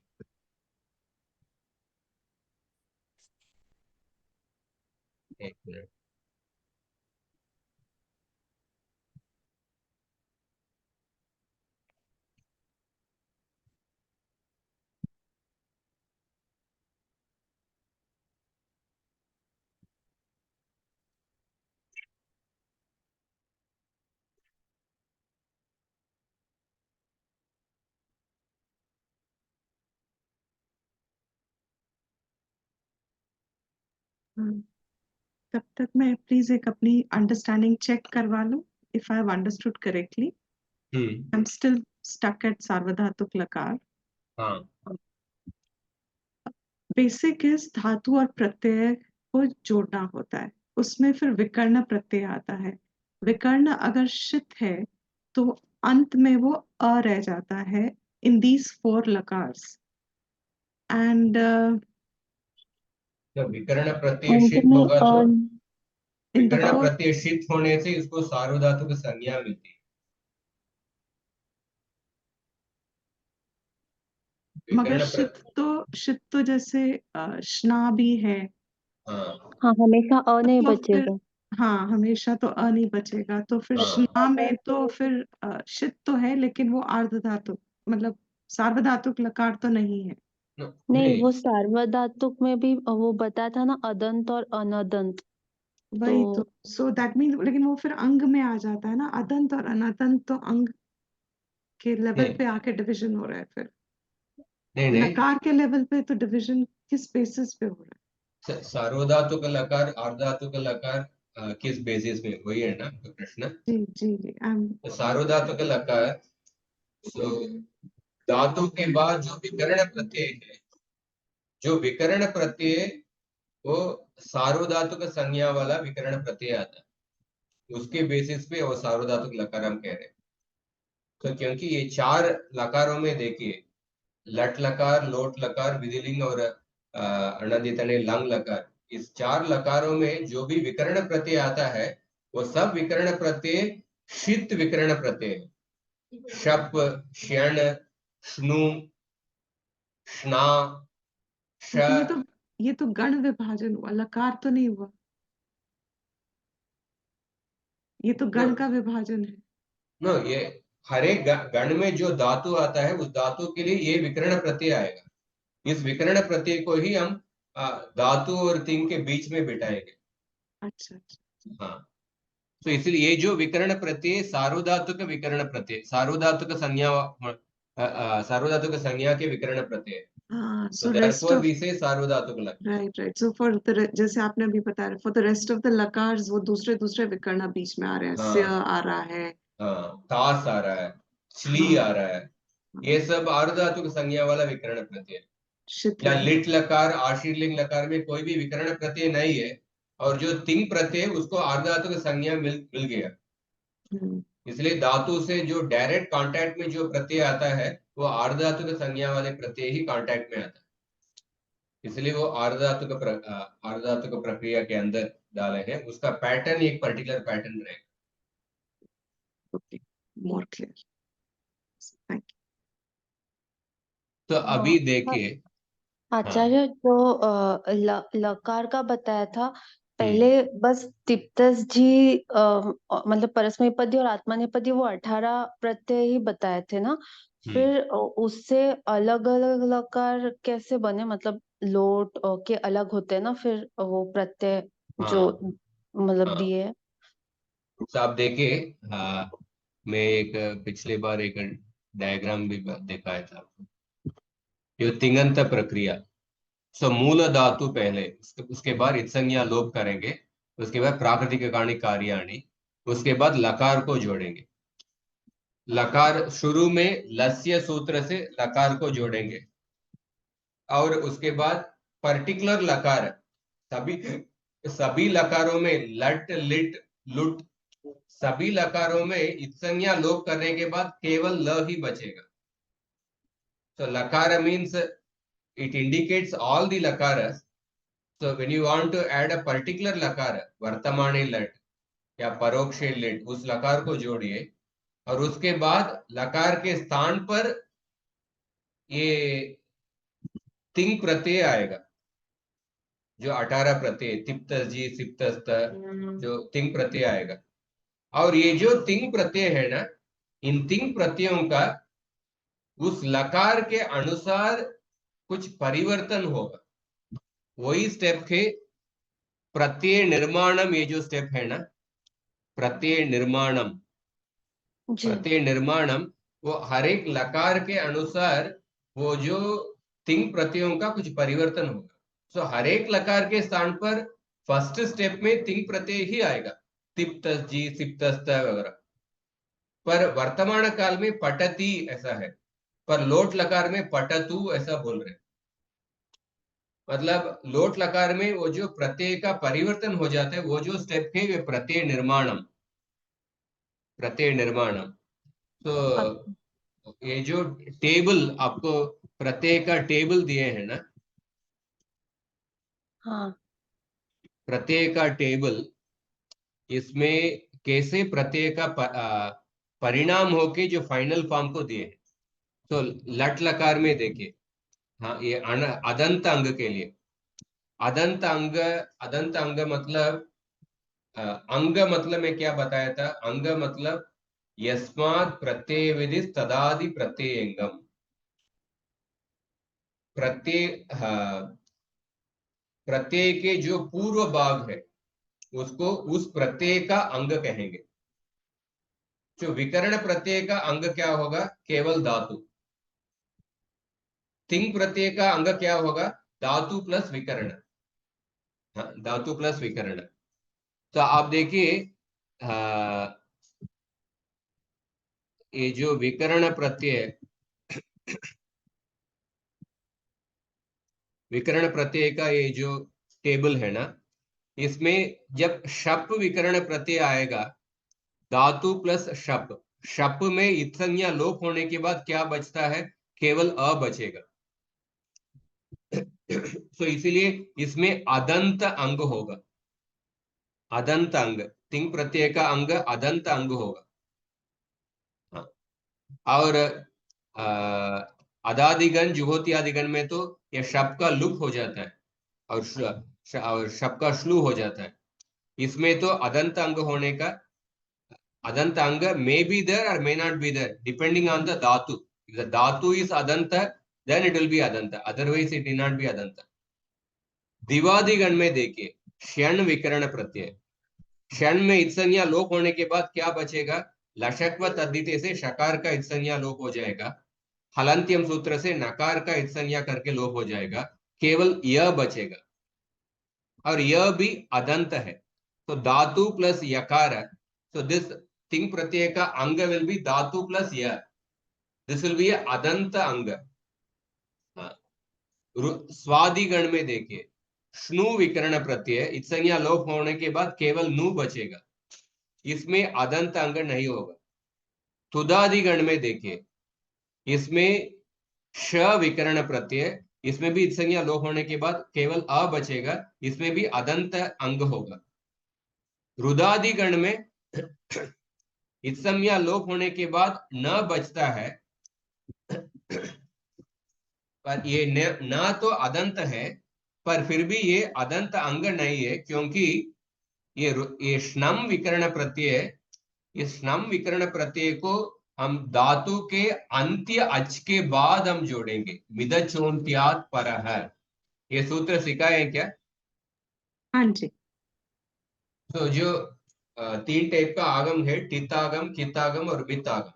एक मिनट। तब तक मैं प्लीज एक अपनी अंडरस्टैंडिंग चेक करवा लूं, if I have understood correctly. I am still stuck at sarvadhatuk lakar. हाँ बेसिक इज धातु और प्रत्यय को जोड़ना होता है, उसमें फिर विकर्ण प्रत्यय आता है। विकर्ण अगर शित है तो अंत में वो अ रह जाता है इन दीज 4 लकार्स। एंड जब विकर्ण प्रत्यय अंत शित में होगा तो इन द विकर्ण प्रत्यय शित होने से इसको सार्वधातुक संज्ञा मिलती है। मगर विकर्ण शित तो जैसे श्ना भी है, हाँ हाँ, हमेशा अ नहीं तो फिर बचेगा। हाँ हमेशा तो अ नहीं बचेगा, तो फिर हाँ श्ना में तो फिर शित तो है लेकिन वो आर्ध धातु, मतलब सार्वधातुक लकार तो नहीं है। नहीं, वो सार्वधातुक में भी वो बताया था ना, अदंत और अनदंत। वही तो तो, सो दैट मीन, लेकिन वो फिर अंग में आ जाता है ना, अदंत और अनदंत तो अंग के लेवल नहीं पे आके डिवीजन हो रहा है। फिर नहीं लकार के लेवल पे तो डिवीजन किस बेसिस पे हो रहा सार्वधातुक लकार अर्धातुक लकार किस बेसिस पे, वही है ना तो प्रश्न। है? जी जी जी, आई एम तो सार्वधातुक लकार, so, धातु के बाद जो विकर्ण प्रत्यय है, जो विकर्ण प्रत्यय वो सार्वधातुक संज्ञा वाला विकर्ण प्रत्यय आता है, उसके बेसिस पे वो सार्वधातुक लकार हम कह रहे हैं। तो क्योंकि ये 4 लकारों में देखिए, लट लकार, लोट लकार, विधिलिंग और अनदितने लंग लकार, इस 4 लकारों में जो भी विकर्ण प्रत्यय आता है वो सब विकर्ण प्रत्यय शित विकर्ण प्रत्यय है। शप, क्षण, श्नु, श्ना, श। लेकिन ये तो गण विभाजन हुआ, लकार तो नहीं हुआ, ये तो गण का विभाजन है। नो, ये हर एक गण में जो धातु आता है उस धातु के लिए ये विकर्ण प्रत्यय आएगा। इस विकर्ण प्रत्यय को ही हम धातु और तिंग के बीच में बिठाएंगे। अच्छा अच्छा, हाँ, तो इसलिए ये जो विकर्ण प्रत्यय सार्वधातुक विकर्ण प्रत्यय, सार्वधातुक संज्ञा सार्वधातुक संज्ञा के विकर्ण प्रत्यय, हाँ, तो so rest therefore of, we say sarvadhatuk लग। Right right, so for the, जैसे आपने अभी बताया, for the rest of the लकार्स वो दूसरे दूसरे विकर्ण बीच में आ रहे हैं, स्य हाँ आ रहा है, हाँ, तास आ रहा है, छली हाँ आ रहा है, ये सब आर्धातुक संज्ञा वाला विकर्ण प्रत्यय। शित या लकार। लिट लकार, आशीर्लिंग लकार में कोई भी विकर्ण प्रत्यय नहीं है, और जो तिंग प्रत्यय उसको आर्धातुक संज्ञा मिल गया। इसलिए धातु से जो डायरेक्ट कांटेक्ट में जो प्रत्यय आता है वो आर्धातुक संज्ञा वाले प्रत्यय ही कांटेक्ट में आता है। इसलिए वो आर्धातुक प्रक्रिया के अंदर डाले हैं, उसका पैटर्न एक पर्टिकुलर पैटर्न रहेगा। ओके, मोर क्लियर, थैंक तो अभी देखिए, हाँ आचार्य जो लकार का बताया था हम्म पहले, बस तिप्तस जी मतलब परस्मैपदी और आत्मनेपदी वो 18 प्रत्यय ही बताए थे ना। फिर उससे अलग अलग लकार कैसे बने, मतलब लोट के अलग होते हैं ना फिर वो प्रत्यय जो हाँ मतलब हाँ, दिए। तो आप देखिए, हाँ, मैं एक पिछले बार एक डायग्राम भी दिखाया था आपको। ये तिङंत प्रक्रिया, सो मूल धातु पहले, उसके बाद इत्संज्ञा लोप करेंगे, उसके बाद प्राकृतिक काणी कार्याणी, उसके बाद लकार को जोड़ेंगे। लकार शुरू में लस्य सूत्र से लकार को जोड़ेंगे, और उसके बाद पर्टिकुलर लकार, सभी सभी लकारों में लट लिट लुट, सभी लकारों में इत्संज्ञा लोप करने के बाद केवल ल ही बचेगा। So lakara means it indicates all the lakaras. So when you want to add a particular lakara, वर्तमानी लट या परोक्षे लिट, उस लकार को जोड़िए, और उसके बाद लकार के स्थान पर ये तिंग प्रत्यय आएगा, जो 18 प्रत्यय तिप्तस जी सिप्तस जो तिंग प्रत्यय आएगा। और ये जो तिंग प्रत्यय है ना, इन तिंग प्रत्ययों का उस लकार के अनुसार कुछ परिवर्तन होगा। वही स्टेप के प्रत्यय निर्माणम, ये जो स्टेप है ना, प्रत्यय निर्माणम, जी प्रत्यय निर्माणम, वो हर एक लकार के अनुसार वो जो तिंग प्रत्ययों का कुछ परिवर्तन होगा। सो हर एक लकार के स्थान पर फर्स्ट स्टेप में तिंग प्रत्यय ही आएगा, तिप तस जी सिप तस त वगैरह। पर वर्तमान काल में पठती ऐसा है, पर लोट लकार में पठतु ऐसा बोल रहे हैं। मतलब लोट लकार में वो जो प्रत्यय का परिवर्तन हो जाता है, वो जो स्टेप है वे प्रत्यय निर्माणम, प्रत्यय निर्माणम। तो ये जो टेबल आपको प्रत्यय का टेबल दिए हैं ना, हाँ प्रत्यय का टेबल, इसमें कैसे प्रत्यय का परिणाम होके जो फाइनल फॉर्म को दिए हैं। तो लट लकार में देखिए, हाँ ये अदंत अंग के लिए, अदंत अंग, अदंत अंग मतलब अंग मतलब मैं क्या बताया था, अंग मतलब यस्मात् प्रत्यय विधि तदादि प्रत्ययंगम, प्रत्यय, प्रत्यय के जो पूर्व भाग है उसको उस प्रत्यय का अंग कहेंगे। जो विकर्ण प्रत्यय का अंग क्या होगा, केवल धातु। तिंग प्रत्यय का अंग क्या होगा, धातु प्लस विकर्ण, हाँ धातु प्लस विकर्ण। तो आप देखिए ये जो विकर्ण प्रत्यय, विकर्ण प्रत्यय का ये जो टेबल है ना, इसमें जब शप विकर्ण प्रत्यय आएगा, धातु प्लस शप, शप में इत्संज्ञा लोप होने के बाद क्या बचता है, केवल अ बचेगा। तो इसीलिए इसमें अदंत अंग होगा, अदंत अंग, तिंग प्रत्यय का अंग अदंत अंग होगा। हाँ। और अदादिगण जुहोत्यादिगण में तो यह शप का लुप हो जाता है और शप का श्लू हो जाता है। इसमें तो अदंत अंग होने का, अदंत अंग may be there or may not be there depending on the dhatu. If the dhatu is adanta, then it will be adanta, otherwise it will not be adanta. दिवादी गण में देखिए, क्षण विकर्ण प्रत्यय, क्षण में इत्संज्ञा लोप होने के बाद क्या बचेगा, लशक व तद्धिते से शकार का इत्संज्ञा लोप हो जाएगा, हलंत्यम सूत्र से नकार का इत्संज्ञा करके लोप हो जाएगा, केवल यह बचेगा, और यह भी अदंत है। तो धातु प्लस यकार, so this तिंग प्रत्यय का अंग will be धातु प्लस य, this will be अदंत अंग। स्वादि गण में देखिए, श्नु विकर्ण प्रत्यय इत्संज्ञा लोप होने के बाद केवल नु बचेगा, इसमें अदंत अंग नहीं होगा। तुदादि गण में देखिए, इसमें श विकर्ण प्रत्यय, इसमें भी इत्संज्ञा लोप होने के बाद केवल अ बचेगा, इसमें भी अदंत अंग होगा। रुदादि गण में इत्संज्ञा लोप होने के बाद न बचता है, पर ये न तो अदंत है, पर फिर भी ये अदंत अंग नहीं है, क्योंकि ये श्नम विकर्ण प्रत्यय, ये श्नम विकर्ण प्रत्यय को हम धातु के अंत्य अच के बाद हम जोड़ेंगे, मिदचोन्त्यात् परः। ये सूत्र सिखाए हैं क्या? हाँ जी। तो जो 3 टाइप का आगम है, टितागम, कितागम और वित्तागम।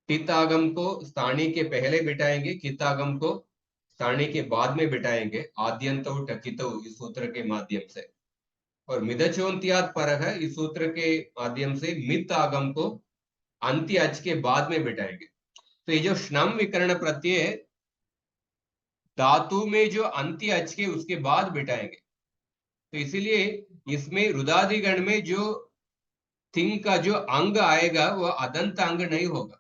टितागम को स्थानी के पहले बिठाएंगे, कितागम को स्थानी के बाद में बिठाएंगे, आद्यंतो टकितो इस सूत्र के माध्यम से, और मिदचोन्त्यात् परः इस सूत्र के माध्यम से मित आगम को अंत्य अच के बाद में बिठाएंगे। तो ये जो श्नम विकर्ण प्रत्यय धातु में जो अंत्य अच के उसके बाद बिठाएंगे, तो इसीलिए इसमें रुदादिगण में जो थिंग का जो अंग आएगा वो अदंत अंग नहीं होगा,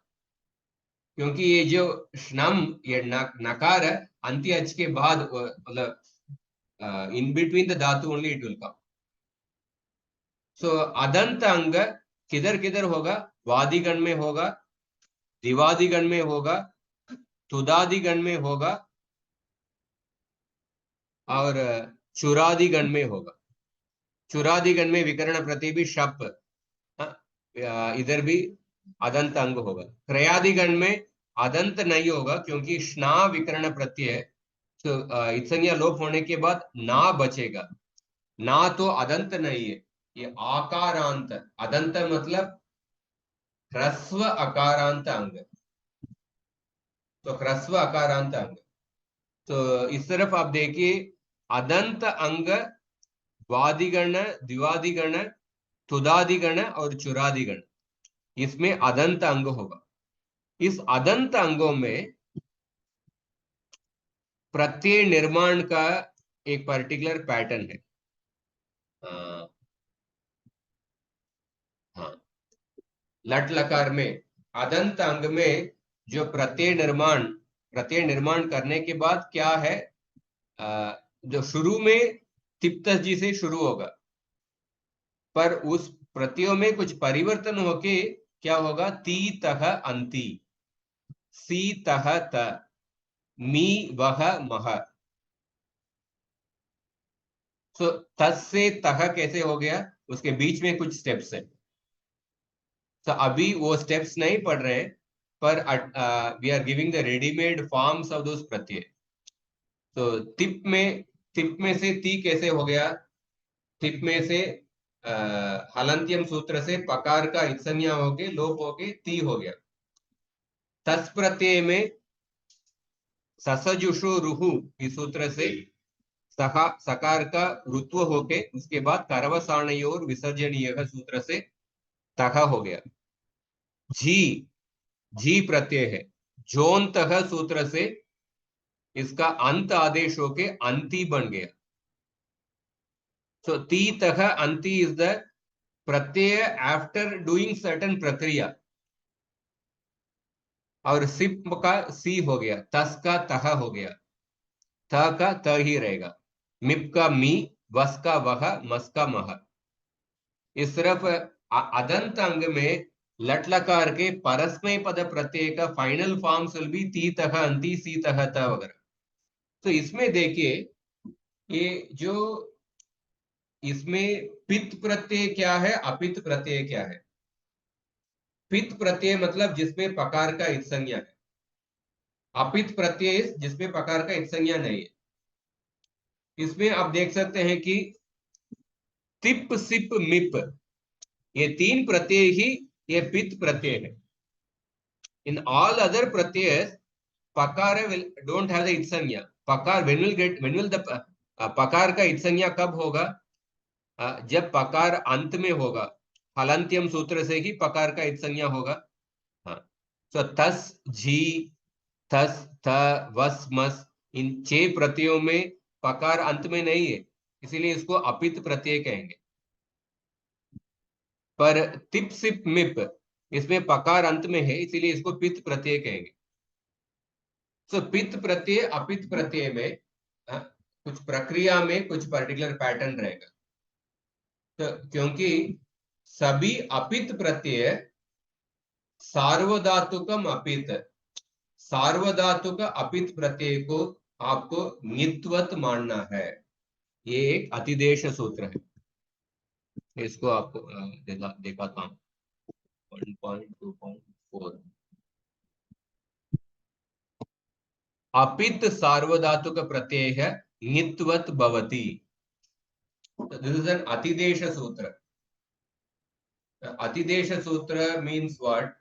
क्योंकि ये जो श्नम, ये नकार अंत्य अच के बाद, मतलब इन बिटवीन द धातु ओनली इट विल कम। सो अदंत अंग किधर किधर होगा, वादिगण में होगा, दिवादिगण में होगा, तुदादिगण में होगा, और चुरादिगण में होगा। चुरादिगण में विकर्ण प्रति भी शप, इधर भी अदंत अंग होगा। क्रयादिगण में अदंत नहीं होगा, क्योंकि श्ना विकर्ण प्रत्यय, तो इत्संज्ञा लोप होने के बाद ना बचेगा, ना तो अदंत नहीं है, ये आकारांत, अदंत मतलब ह्रस्व अकारांत अंग, तो ह्रस्व अकारांत अंग। तो इस तरफ आप देखिए, अदंत अंग वादिगण, द्विवादिगण, तुदादिगण और चुरादिगण, इसमें अदंत अंग होगा। इस अदंत अंगों में प्रत्यय निर्माण का एक पर्टिकुलर पैटर्न है। हाँ, लट लकार में अदंत अंग में जो प्रत्यय निर्माण करने के बाद क्या है, जो शुरू में तिप्तस जी से शुरू होगा, पर उस प्रत्ययों में कुछ परिवर्तन होके क्या होगा, ती तह अंति, सी तह त, मी वह मह। सो तस से तह कैसे हो गया, उसके बीच में कुछ स्टेप्स है। तो अभी वो स्टेप्स नहीं पढ़ रहे हैं, पर we are giving the readymade forms of those प्रत्यय। तो तिप में से ती कैसे हो गया, तिप में से हलंत्यम सूत्र से पकार का इत्संज्ञा हो गए, लोप हो गए, ती हो गया। तस् प्रत्यय में ससजुषु रुहु इस सूत्र से सकार का ऋत्व होके उसके बाद करवसाणयोर विसर्जनीय सूत्र से तह हो गया। जी प्रत्यय है, जोन्तः सूत्र से इसका अंत आदेश होके अंति बन गया। सो ती तह अंति is the Pratyaya after doing certain प्रक्रिया। और सिप का सी हो गया, तस का तह हो गया, थ का त ही रहेगा, मिप का मी, वस का वह, मस का मह। इस तरफ अदंत अंग में लट लकार के परस्मय पद प्रत्यय का फाइनल फॉर्म्स विल बी ती तह अंति, सी तह त वगैरह। तो इसमें देखिए, ये जो इसमें पित प्रत्यय क्या है, अपित प्रत्यय क्या है। पित प्रत्यय मतलब जिसमें पकार का इत्संज्ञा है, अपित प्रत्यय जिसमें पकार का इत्संज्ञा नहीं है। इसमें आप देख सकते हैं कि तिप सिप मिप, ये तीन प्रत्यय ही ये पित प्रत्यय है। In all other Pratyaya पकार will don't have the इत्संज्ञा। पकार when will the पकार का इत्संज्ञा कब होगा, जब पकार अंत में होगा, हलंत्यम सूत्र से ही पकार का इत्संज्ञा होगा। हाँ, तो तस, झी, थस, थ, वस, मस, इन 6 प्रत्ययों में पकार अंत में नहीं है, इसीलिए इसको अपित प्रत्यय कहेंगे। पर तिप सिप मिप इसमें पकार अंत में है, इसीलिए इसको पित प्रत्यय कहेंगे। तो पित प्रत्यय अपित प्रत्यय में कुछ प्रक्रिया में कुछ पर्टिकुलर पैटर्न रहेगा। तो क्योंकि सभी अपित प्रत्यय सार्वधातुकम अपित, सार्वधातुक अपित प्रत्यय को आपको नित्वत मानना है। ये एक अतिदेश सूत्र है, इसको आपको दिखाता हूं 1.2.4। अपित सार्वधातुक प्रत्यय है नित्वत भवति। दिस इज एन अतिदेश सूत्र। अतिदेश सूत्र मीन्स व्हाट,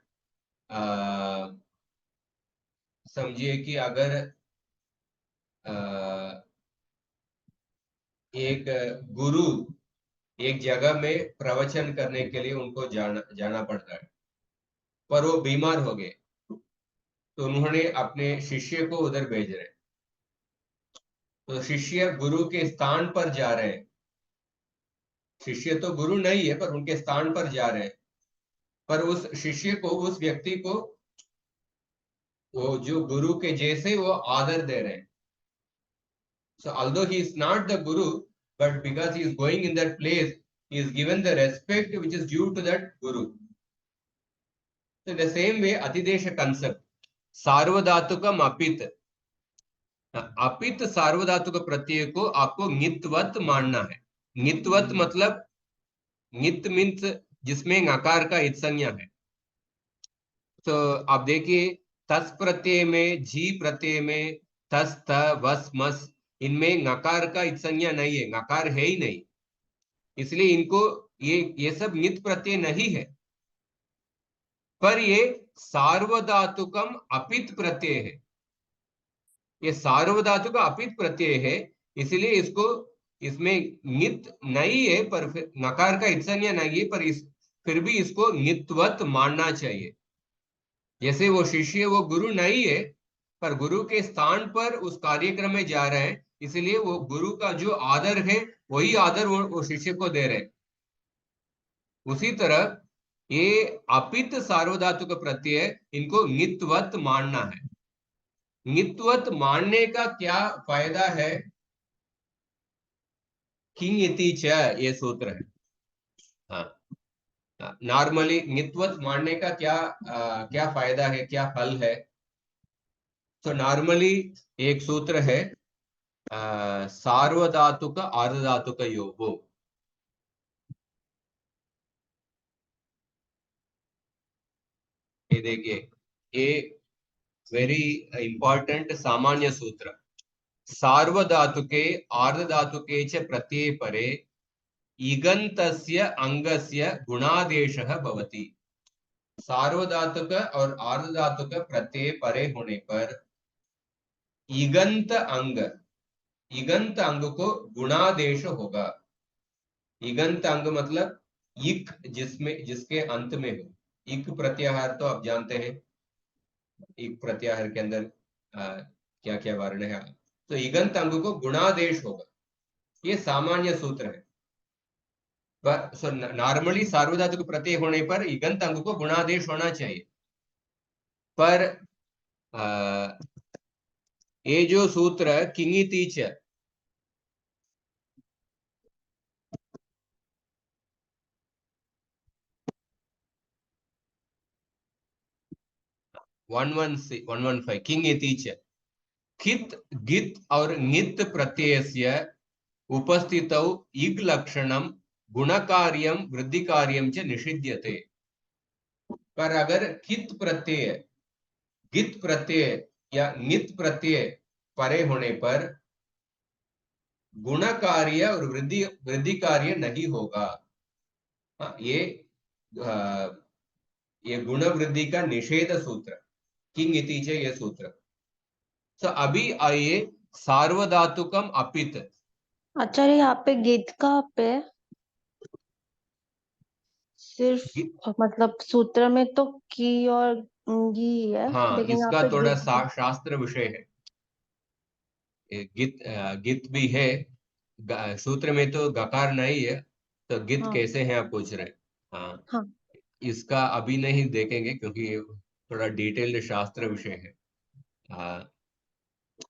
समझिए कि अगर एक गुरु एक जगह में प्रवचन करने के लिए उनको जाना पड़ता है, पर वो बीमार हो गए, तो उन्होंने अपने शिष्य को उधर भेज रहे। तो शिष्य गुरु के स्थान पर जा रहे हैं, शिष्य तो गुरु नहीं है पर उनके स्थान पर जा रहे हैं, पर उस शिष्य को, उस व्यक्ति को वो जो गुरु के जैसे वो आदर दे रहे हैं। So although he is not the guru, but because he is going in that place, he is given the respect which is due to that guru. So in the same way, Atidesha concept, सार्वधातुकम अपित, अपित सार्वधातुक प्रत्यय को आपको नित्वत मानना है। नित्वत मतलब नित मीन्स जिसमें नकार का इत्संज्ञा है। तो आप देखिए, तस प्रत्यय में, जी प्रत्यय में, तस, त, वस, मस, इनमें नकार का इत्संज्ञा नहीं है, नकार है ही नहीं, इसलिए इनको ये सब नित प्रत्यय नहीं है। पर ये सार्वधातुकम अपित प्रत्यय है, ये सार्वधातुक अपित प्रत्यय है, इसलिए इसको इसमें नित नहीं है, पर फिर नकार का इत्सन्य नहीं है, पर फिर भी इसको नित्वत मानना चाहिए। जैसे वो शिष्य वो गुरु नहीं है, पर गुरु के स्थान पर उस कार्यक्रम में जा रहे हैं, इसलिए वो गुरु का जो आदर है वही आदर वो शिष्य को दे रहे हैं। उसी तरह ये अपित सार्वधातुक प्रत्यय, इनको नित्वत मानना है। नित्वत मानने का क्या फायदा है? किंग इति च, ये सूत्र है। हाँ, नॉर्मली नित्वत मानने का क्या फायदा है, क्या फल है? तो नॉर्मली एक सूत्र है सार्वधातुक आर्धधातुक योगो। ये देखिए, ये वेरी इंपॉर्टेंट सामान्य सूत्र। सार्वधातुके आर्धधातुके च प्रत्यये परे इगन्तस्य अंगस्य गुणादेशः भवति। सार्वधातुक और आर्धधातुक प्रत्यय परे होने पर इगंत अंग को गुणादेश होगा। इगंत अंग मतलब इक, जिसके अंत में हो। इक प्रत्याहार तो आप जानते हैं, इक प्रत्याहार के अंदर क्या क्या वर्ण है। तो इगंत अंग को गुणादेश होगा, ये सामान्य सूत्र है। नॉर्मली सार्वधातुक प्रत्यय होने पर इगंत अंग को गुणादेश होना चाहिए, पर ये जो सूत्र किंगिति च, वन 115 किंगिति च कित गित और नित प्रत्ययस्य उपस्थितौ इग लक्षणम गुणकार्यम वृद्धिकार्यम च निषिध्यते। पर अगर कित प्रत्यय, गित प्रत्यय या नित प्रत्यय परे होने पर गुण कार्य और वृद्धि कार्य नहीं होगा। ये गुण वृद्धि का निषेध सूत्र किंग इति च, ये सूत्र। तो अभी आइए सार्वधातुकम अपित। आचार्य यहाँ पे गीत का पे सिर्फ मतलब सूत्र में तो की और गी है, हाँ, लेकिन यहाँ इसका पे थोड़ा गीत शास्त्र विषय है। गित भी है, सूत्र में तो गकार नहीं है, तो गित हाँ कैसे हैं आप पूछ रहे हैं। हाँ, हाँ इसका अभी नहीं देखेंगे क्योंकि ये थोड़ा डिटेल्ड शास्त्र विषय है।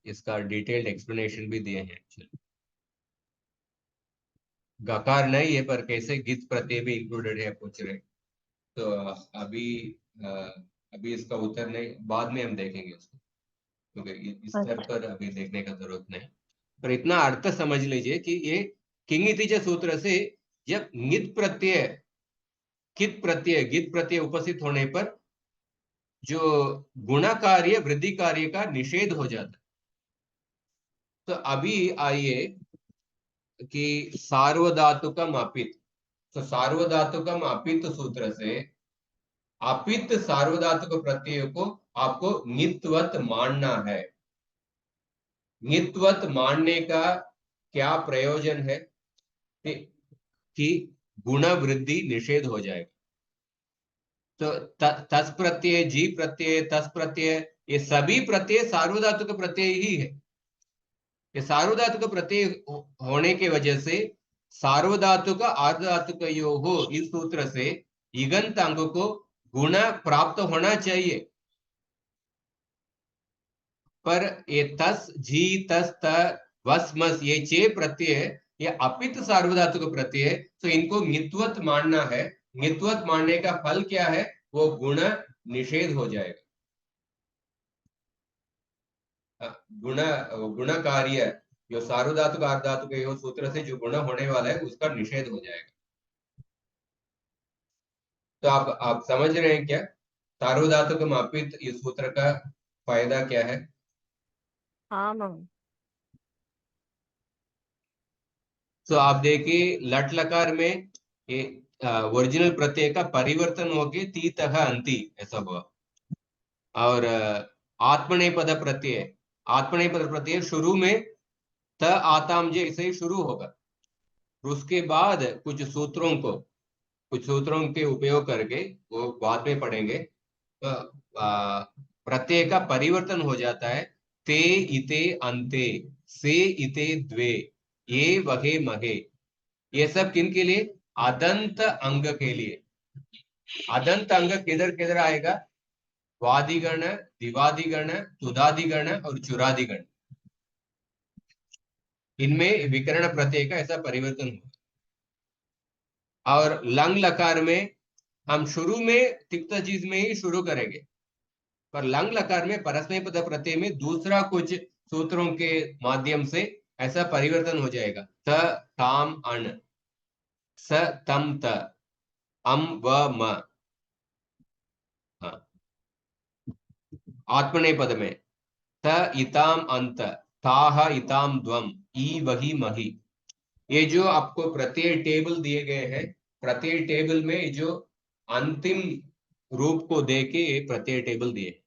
इसका डिटेल्ड एक्सप्लेनेशन भी दिए हैं। गकार नहीं है, पर कैसे गित प्रत्यय भी इंक्लूडेड है पूछ रहे। तो अभी इसका उत्तर नहीं, बाद में हम देखेंगे उसको, क्योंकि इस स्तर अच्छा पर अभी देखने का जरूरत नहीं। पर इतना अर्थ समझ लीजिए कि ये किंगिति सूत्र से जब गित प्रत्यय उपस्थित होने पर जो गुण कार्य वृद्धि कार्य का निषेध हो जाता है। तो अभी आइए कि सार्वधातुकम अपित। तो सार्वधातुकम अपित सूत्र से अपित सार्वधातुक प्रत्यय को आपको नित्वत मानना है। नित्वत मानने का क्या प्रयोजन है कि गुण वृद्धि निषेध हो जाएगा। तो तस प्रत्यय, जी प्रत्यय, तस प्रत्यय, ये सभी प्रत्यय सार्वधातुक प्रत्यय ही है। ये सार्वधातुक प्रत्यय होने के वजह से सार्वधातुक आर्धधातुक हो, इस सूत्र से इगंत अंग को गुण प्राप्त होना चाहिए। पर ये तस, जी, तस, त, वस, मस, ये 6 प्रत्यय, ये अपित सार्वधातुक प्रत्यय, तो इनको नित्वत मानना है। नित्वत मानने का फल क्या है? वो गुण निषेध हो जाएगा। गुण कार्य जो सार्वधातुक आर्धधातुक यो सूत्र से जो गुण होने वाला है उसका निषेध हो जाएगा। तो आप समझ रहे हैं क्या सार्वधातुक अपित इस सूत्र का फायदा क्या है? हाँ मैम। तो आप देखिए लट लकार में ये ओरिजिनल प्रत्यय का परिवर्तन होके तीतः अंति ऐसा हुआ। और आत्मनेपद प्रत्यय शुरू में त आताम जे ऐसे ही शुरू होगा, उसके बाद कुछ सूत्रों के उपयोग करके, वो बाद में पढ़ेंगे, प्रत्यय का परिवर्तन हो जाता है। ते इते अंते, से इते द्वे, ये वहे महे, ये सब किन के लिए? अदंत अंग के लिए। अदंत अंग किधर किधर आएगा? वादिगण, दिवादिगण, तुदादिगण और चुरादिगण, इनमें विकर्ण प्रत्यय का ऐसा परिवर्तन हुआ। और लंग लकार में हम शुरू में तिक्त चीज में ही शुरू करेंगे, पर लंग लकार में परस्मै पद प्रत्यय में दूसरा कुछ सूत्रों के माध्यम से ऐसा परिवर्तन हो जाएगा। त ताम अण, स तम त, अम व म। हाँ, आत्मनेपद में त इताम अंत, ताह इताम द्वम, ई वही मही। ये जो आपको प्रत्यय टेबल दिए गए हैं, प्रत्यय टेबल में जो अंतिम रूप को देके ये प्रत्यय टेबल दिए।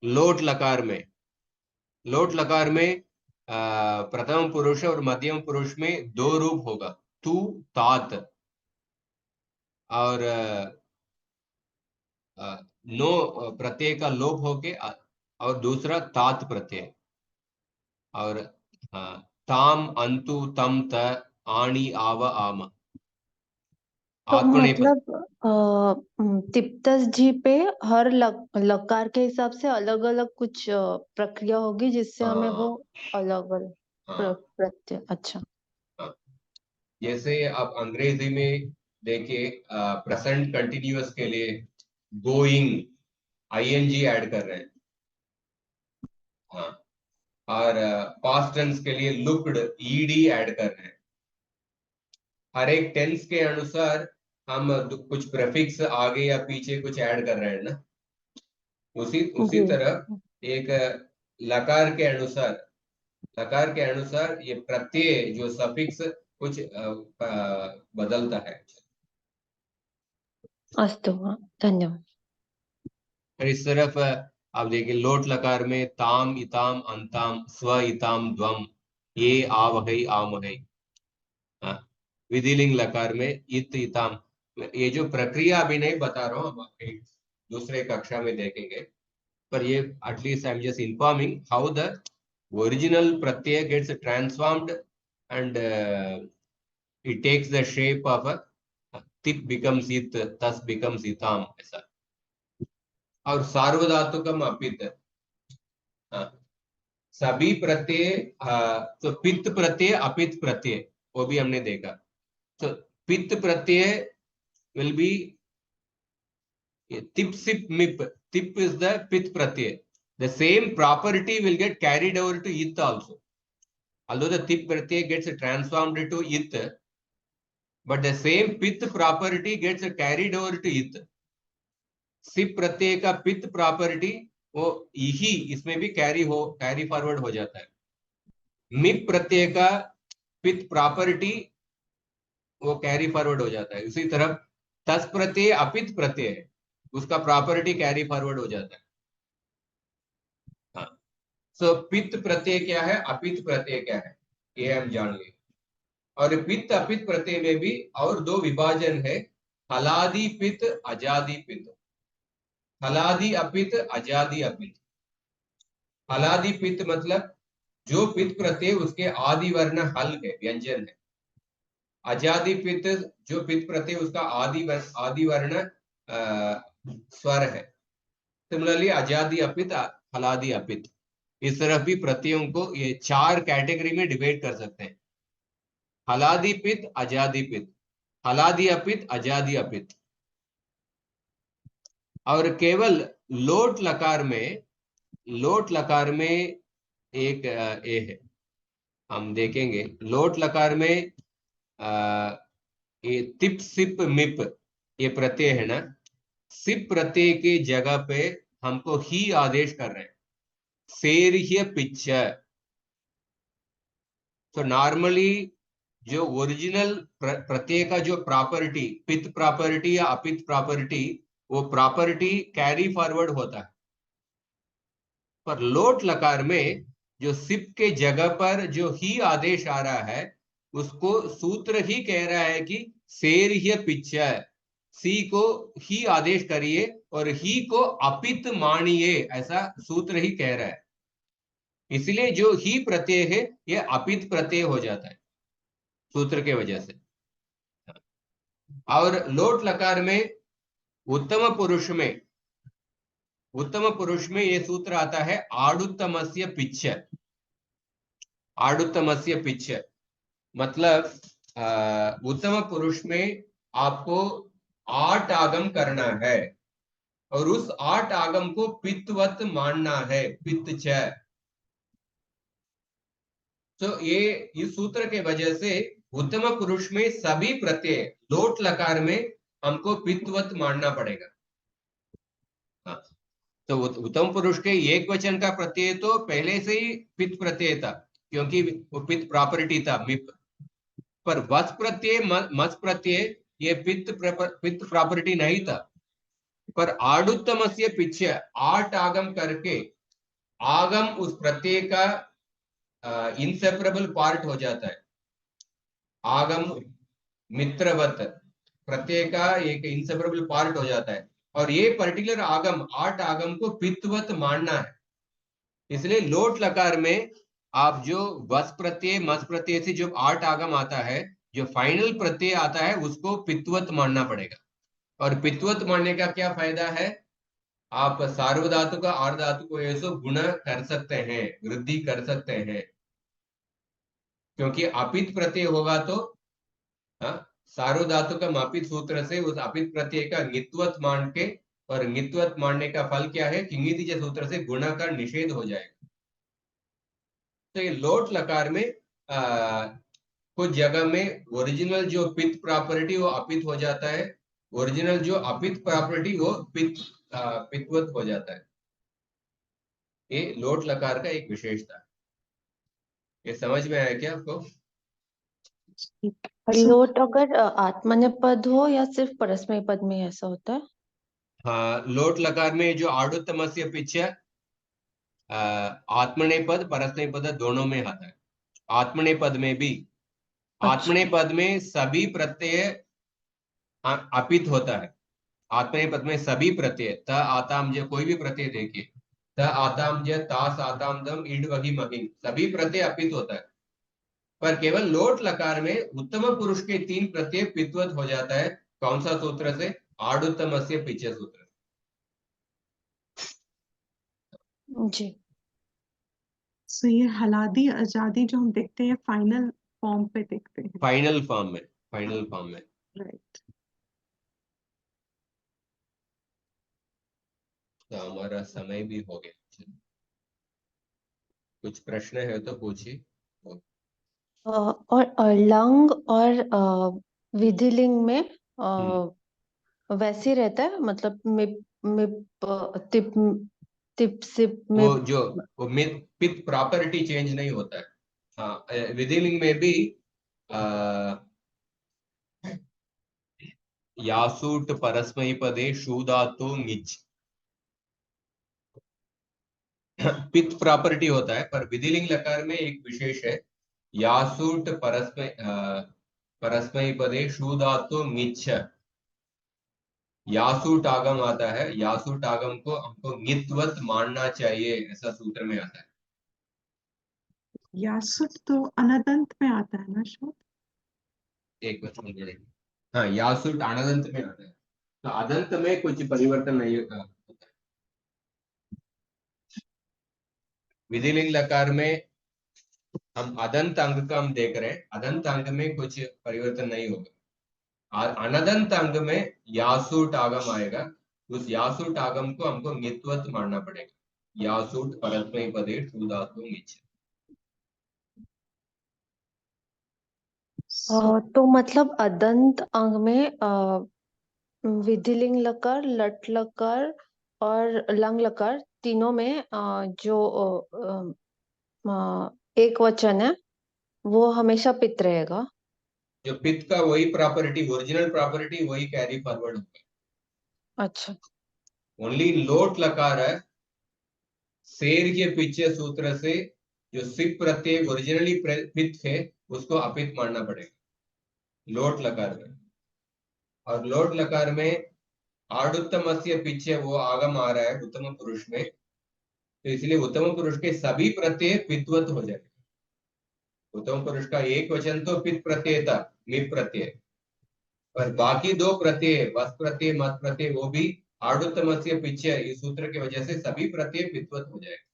लोट लकार में प्रथम पुरुष और मध्यम पुरुष में दो रूप होगा, तू तात, और नो प्रत्यय का लोप होके और दूसरा तात प्रत्यय। और ताम अंतु तम त, आणी आव आम। तो आत्मनेपद। मतलब तिप्तस जी पे हर लकार के हिसाब से अलग अलग कुछ प्रक्रिया होगी, जिससे हमें वो अलग अलग प्रत्यय। अच्छा। जैसे आप अंग्रेजी में देखिए, प्रेजेंट कंटिन्यूअस के लिए गोइंग आईएनजी ऐड कर रहे हैं। हाँ, और पास्ट टेंस के लिए लुक्ड ईडी ऐड कर रहे हैं। हर एक टेंस के अनुसार हम कुछ प्रेफिक्स आगे या पीछे कुछ ऐड कर रहे हैं ना। उसी तरह एक लकार के अनुसार ये प्रत्यय जो सफिक्स कुछ बदलता है। अस्तु, धन्यवाद। और इस तरफ आप देखिए, लोट लकार में ताम इताम अंताम, स्व इताम द्वम, ये आवहै आमहै। विधिलिंग लकार में इत इताम। ये जो प्रक्रिया अभी नहीं बता रहा हूँ, हम दूसरे कक्षा में देखेंगे, पर ये at least I am just informing how the original pratyay gets transformed and it takes the shape of a tip becomes it, thus becomes itam, ऐसा। और सार्वधातुकम अपित, सभी प्रत्यय, तो पित्त प्रत्यय अपित प्रत्यय वो भी हमने देखा। तो पित्त प्रत्यय will be tip sip mip, tip is the pith pratyay, the same property will get carried over to it also, although the tip pratyay gets transformed to it, but the same pith property gets carried over to it. सिप प्रत्यय का पित्त प्रॉपर्टी वो यही इसमें भी कैरी फॉरवर्ड हो जाता है। मिप प्रत्यय का पित्त प्रॉपर्टी वो कैरी फॉरवर्ड हो जाता है। उसी तरह तस प्रत्यय अपित प्रत्यय है, उसका प्रॉपर्टी कैरी फॉरवर्ड हो जाता है। हाँ, सो पित्त प्रत्यय क्या है, अपित प्रत्यय क्या है, ये हम जान लेंगे। और पित्त अपित प्रत्यय में भी और दो विभाजन है, हलादि पित्त, अजादि पित्त। हलादि अपित, अजादि अपित। हलादि पित्त मतलब जो पित्त प्रत्यय उसके आदि वर्ण हल है, व्यंजन है। अजादि पित्त जो पित्त प्रत्यय उसका आदि वर्ण स्वर है। सिमिलरली अजादि अपित, हलादि अपित, इस तरह भी प्रत्ययों को ये चार कैटेगरी में डिवाइड कर सकते हैं। हलादि पित्त, अजादि पित्त, हलादि अपित, अजादि अपित। और केवल लोट लकार में एक ए है, हम देखेंगे। लोट लकार में ये तिप सिप मिप ये प्रत्यय है ना, सिप प्रत्यय के जगह पे हमको ही आदेश कर रहे हैं, सेर्ह्य पिच्च। तो नॉर्मली जो ओरिजिनल प्रत्यय का जो प्रॉपर्टी, पित्त प्रॉपर्टी या अपित प्रॉपर्टी, वो प्रॉपर्टी कैरी फॉरवर्ड होता है। पर लोट लकार में जो सिप के जगह पर जो ही आदेश आ रहा है, उसको सूत्र ही कह रहा है कि सेर ही पिच्चा है, सी को ही आदेश करिए और ही को अपित मानिए, ऐसा सूत्र ही कह रहा है। इसलिए जो ही प्रत्यय है ये अपित प्रत्यय हो जाता है सूत्र के वजह से। और लोट लकार में उत्तम पुरुष में ये सूत्र आता है आडुत्तमस्य पिच्छ। आडुत्तमस्य पिच्छ मतलब उत्तम पुरुष में आपको 8 आगम करना है और उस 8 आगम को पित्तवत मानना है, पित्त छ। तो ये इस सूत्र के वजह से उत्तम पुरुष में सभी प्रत्यय लोट लकार में हमको पित्तवत मानना पड़ेगा। हाँ, तो उत्तम पुरुष के एक वचन का प्रत्यय तो पहले से ही पित्त प्रत्यय था, क्योंकि वो पित्त प्रॉपर्टी था मिप। पर वस प्रत्यय मस प्रत्यय ये पित्त प्रॉपर्टी नहीं था। पर आडुत्तमस्य पिच्छ 8 आगम करके आगम उस प्रत्यय का इंसेपरेबल पार्ट हो जाता है। आगम मित्रवत प्रत्यय का एक इंसेपरेबल पार्ट हो जाता है और ये पर्टिकुलर आगम 8 आगम को पित्तवत मानना है। इसलिए लोट लकार में आप जो वस प्रत्यय मस प्रत्यय से जो 8 आगम आता है, जो फाइनल प्रत्यय आता है उसको पित्तवत मानना पड़ेगा। और पित्तवत मानने का क्या फायदा है, आप सार्वधातु का आर्धातु को ऐसे गुण कर सकते हैं, वृद्धि कर सकते हैं। क्योंकि अपित प्रत्यय होगा तो सार्वधातु का मापित सूत्र से उस अपित प्रत्यय का नित्वत मान के, और नित्वत मानने का फल क्या है, किंगितिज सूत्र से गुण का निषेध हो जाएगा। तो ये लोट लकार में कुछ जगह में ओरिजिनल जो पित्त प्रॉपर्टी वो अपित हो जाता है, ओरिजिनल जो अपित प्रॉपर्टी वो पित्तवत हो जाता है। ये लोट लकार का एक विशेषता है। ये समझ में आया क्या आपको? लोट अगर आत्मनेपद हो या सिर्फ परस्मय पद में ऐसा होता है? हाँ, लोट लकार में जो आडुत्तमस्य पिच्छ आत्मनेपद परस्मैपद दोनों में आता है। आत्मनेपद में भी, आत्मनेपद में सभी प्रत्यय अपित होता है। आत्मनेपद में सभी प्रत्यय त आताम ज, कोई भी प्रत्यय देखिए, त आताम ज, तास आताम दम, इड वही महिम, सभी प्रत्यय अपित होता है। पर केवल लोट लकार में उत्तम पुरुष के 3 प्रत्यय पित्वत हो जाता है। कौन सा सूत्र से? आडुत्तमस्य पिच्छ सूत्र। जी। सो ये हलादी आजादी जो हम देखते हैं फाइनल फॉर्म पे देखते हैं। फाइनल फॉर्म में, राइट। तो हमारा समय भी हो गया। कुछ प्रश्न है तो पूछिए। और लंग और विधिलिंग में वैसे ही रहता है, मतलब मिप मिप तिप तिप सिप वो मिप। जो वो पित्त प्रॉपर्टी चेंज नहीं होता है। हाँ, विधिलिंग में भी यासूट परस्मैपदे शूधातु निच पित्त प्रॉपर्टी होता है। पर विधिलिंग लकार में एक विशेष है, यासूट परस्मैपदे शूधातु निच। यासूट आगम आता है, यासूट आगम को हमको नित्वत मानना चाहिए, ऐसा सूत्र में आता है। यासुट तो अनदंत में आता है ना शायद? एक वचन के लिए। हाँ, यासूट अनदंत में आता है, तो अदंत में कुछ परिवर्तन नहीं होता है। विधिलिंग लकार में हम अदंत अंग का हम देख रहे हैं, अदंत अंग में कुछ परिवर्तन नहीं होगा। अनदंत अंग में यासूट आगम आएगा, उस यासूट आगम को हमको नित्वत मानना पड़ेगा। यासूट परस्मैपदे शूधातु निच। तो मतलब अदंत अंग में विधिलिंग लकार, लट लकार और लंग लकार तीनों में जो एक वचन है वो हमेशा पित रहेगा। जो पित्त का वही प्रॉपर्टी, ओरिजिनल प्रॉपर्टी वही कैरी फॉरवर्ड होगा। अच्छा। ओनली लोट लकार है, शेर के पीछे सूत्र से जो सिप प्रत्यय ओरिजिनली पित्त है उसको अपित मानना पड़ेगा लोट लकार में। और लोट लकार में आडुत्तमस्य पीछे वो आगम आ रहा है उत्तम पुरुष में, तो इसलिए उत्तम पुरुष के सभी प्रत्यय पित्वत हो जाएगा। उत्तम पुरुष का एक वचन तो पित प्रत्यय था, मिप प्रत्यय, पर बाकी दो प्रत्यय वस प्रत्यय मत प्रत्यय वो भी आडुत्तमस्य पीछे इस सूत्र की वजह से सभी प्रत्यय पित्वत हो जाएगा।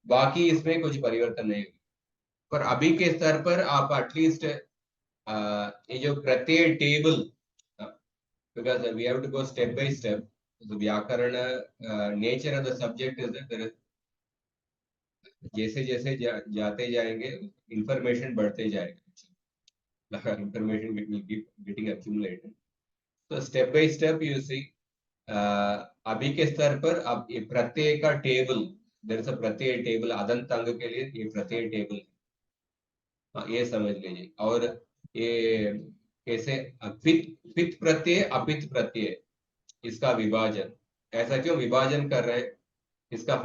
बाकी इसमें कुछ परिवर्तन नहीं हुआ, पर अभी के स्तर पर आप एटलीस्ट ये जो प्रत्यय table, because we have to go step by step, vyakaran nature of the subject is that जैसे जैसे जाते जाएंगे इंफॉर्मेशन बढ़ते जाएगा, इंफॉर्मेशन गेटिंग एक्यूमुलेटेड, तो step by step you see अभी के स्तर पर अब ये प्रत्यय का table, there is a Pratyaya table, अदंत अंग के लिए ये प्रत्यय टेबल, ये समझ लीजिए। और ये कैसे पित प्रत्यय अपित प्रत्यय इसका विभाजन, ऐसा क्यों विभाजन कर रहे हैं, इसका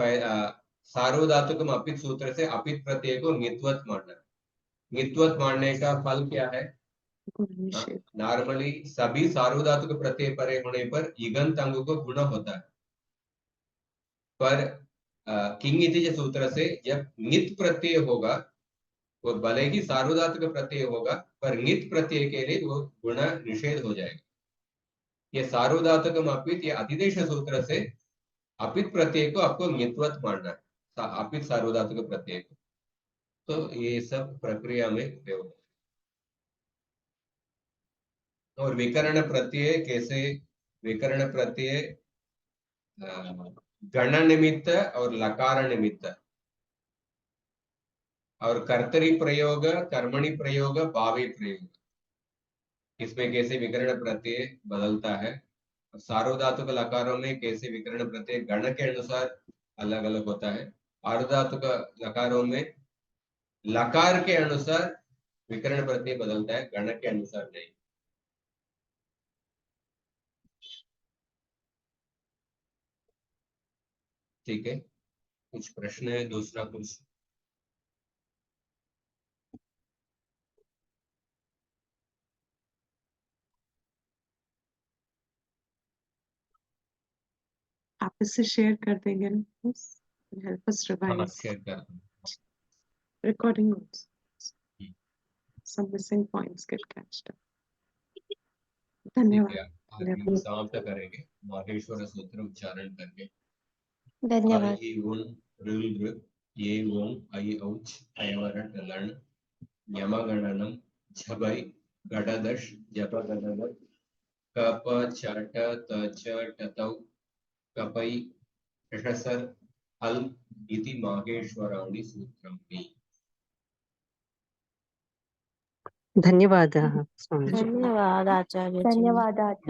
सार्वधातुकम अपित सूत्र से अपित प्रत्यय को नित्वत मानना है। नित्वत मानने का फल क्या है? नॉर्मली सभी सार्वधातुक प्रत्यय परे होने पर इगंत अंग को गुण होता है, पर किंग इति सूत्र से जब नित प्रत्यय होगा, वो भले ही सार्वधातुक प्रत्यय होगा पर नित प्रत्यय के लिए वो गुण निषेध हो जाएगा। ये सार्वधातुकम अपित, ये अधिदेश सूत्र से अपित प्रत्यय को आपको नित्वत मानना है, अपित सार्वधातुक प्रत्यय को। तो ये सब प्रक्रिया में उपयोग है। और विकर्ण प्रत्यय कैसे? विकर्ण प्रत्यय गण निमित्त और लकार निमित्त, और कर्तरी प्रयोग, कर्मणि प्रयोग, भावी प्रयोग, इसमें कैसे विकर्ण प्रत्यय बदलता है। सार्वधातुक लकारों में कैसे विकर्ण प्रत्यय गण के अनुसार अलग अलग होता है, आर्धातुक लकारों में लकार के अनुसार विकर्ण प्रत्यय बदलता है, गण के अनुसार नहीं। ठीक है, कुछ प्रश्न है? दूसरा कुछ? आप इससे शेयर कर देंगे ना प्लीज, हेल्प अस हाँ, रिवाइज शेयर कर दूँ। recording notes. Some missing points get catched up. ठीक है, धन्यवाद। आगे समाप्त करेंगे माहेश्वर सूत्र उच्चारण करके। धन्यवाद। आई उन ऋल ये ओं आई औच अयवरट लण यमगणनम झबै गडदश जप गडद कप चट तच टतौ कपै षसर हल इति माहेश्वराणि सूत्रम्। धन्यवादः स्वामीजी। धन्यवाद आचार्य जी। धन्यवाद आचार्य।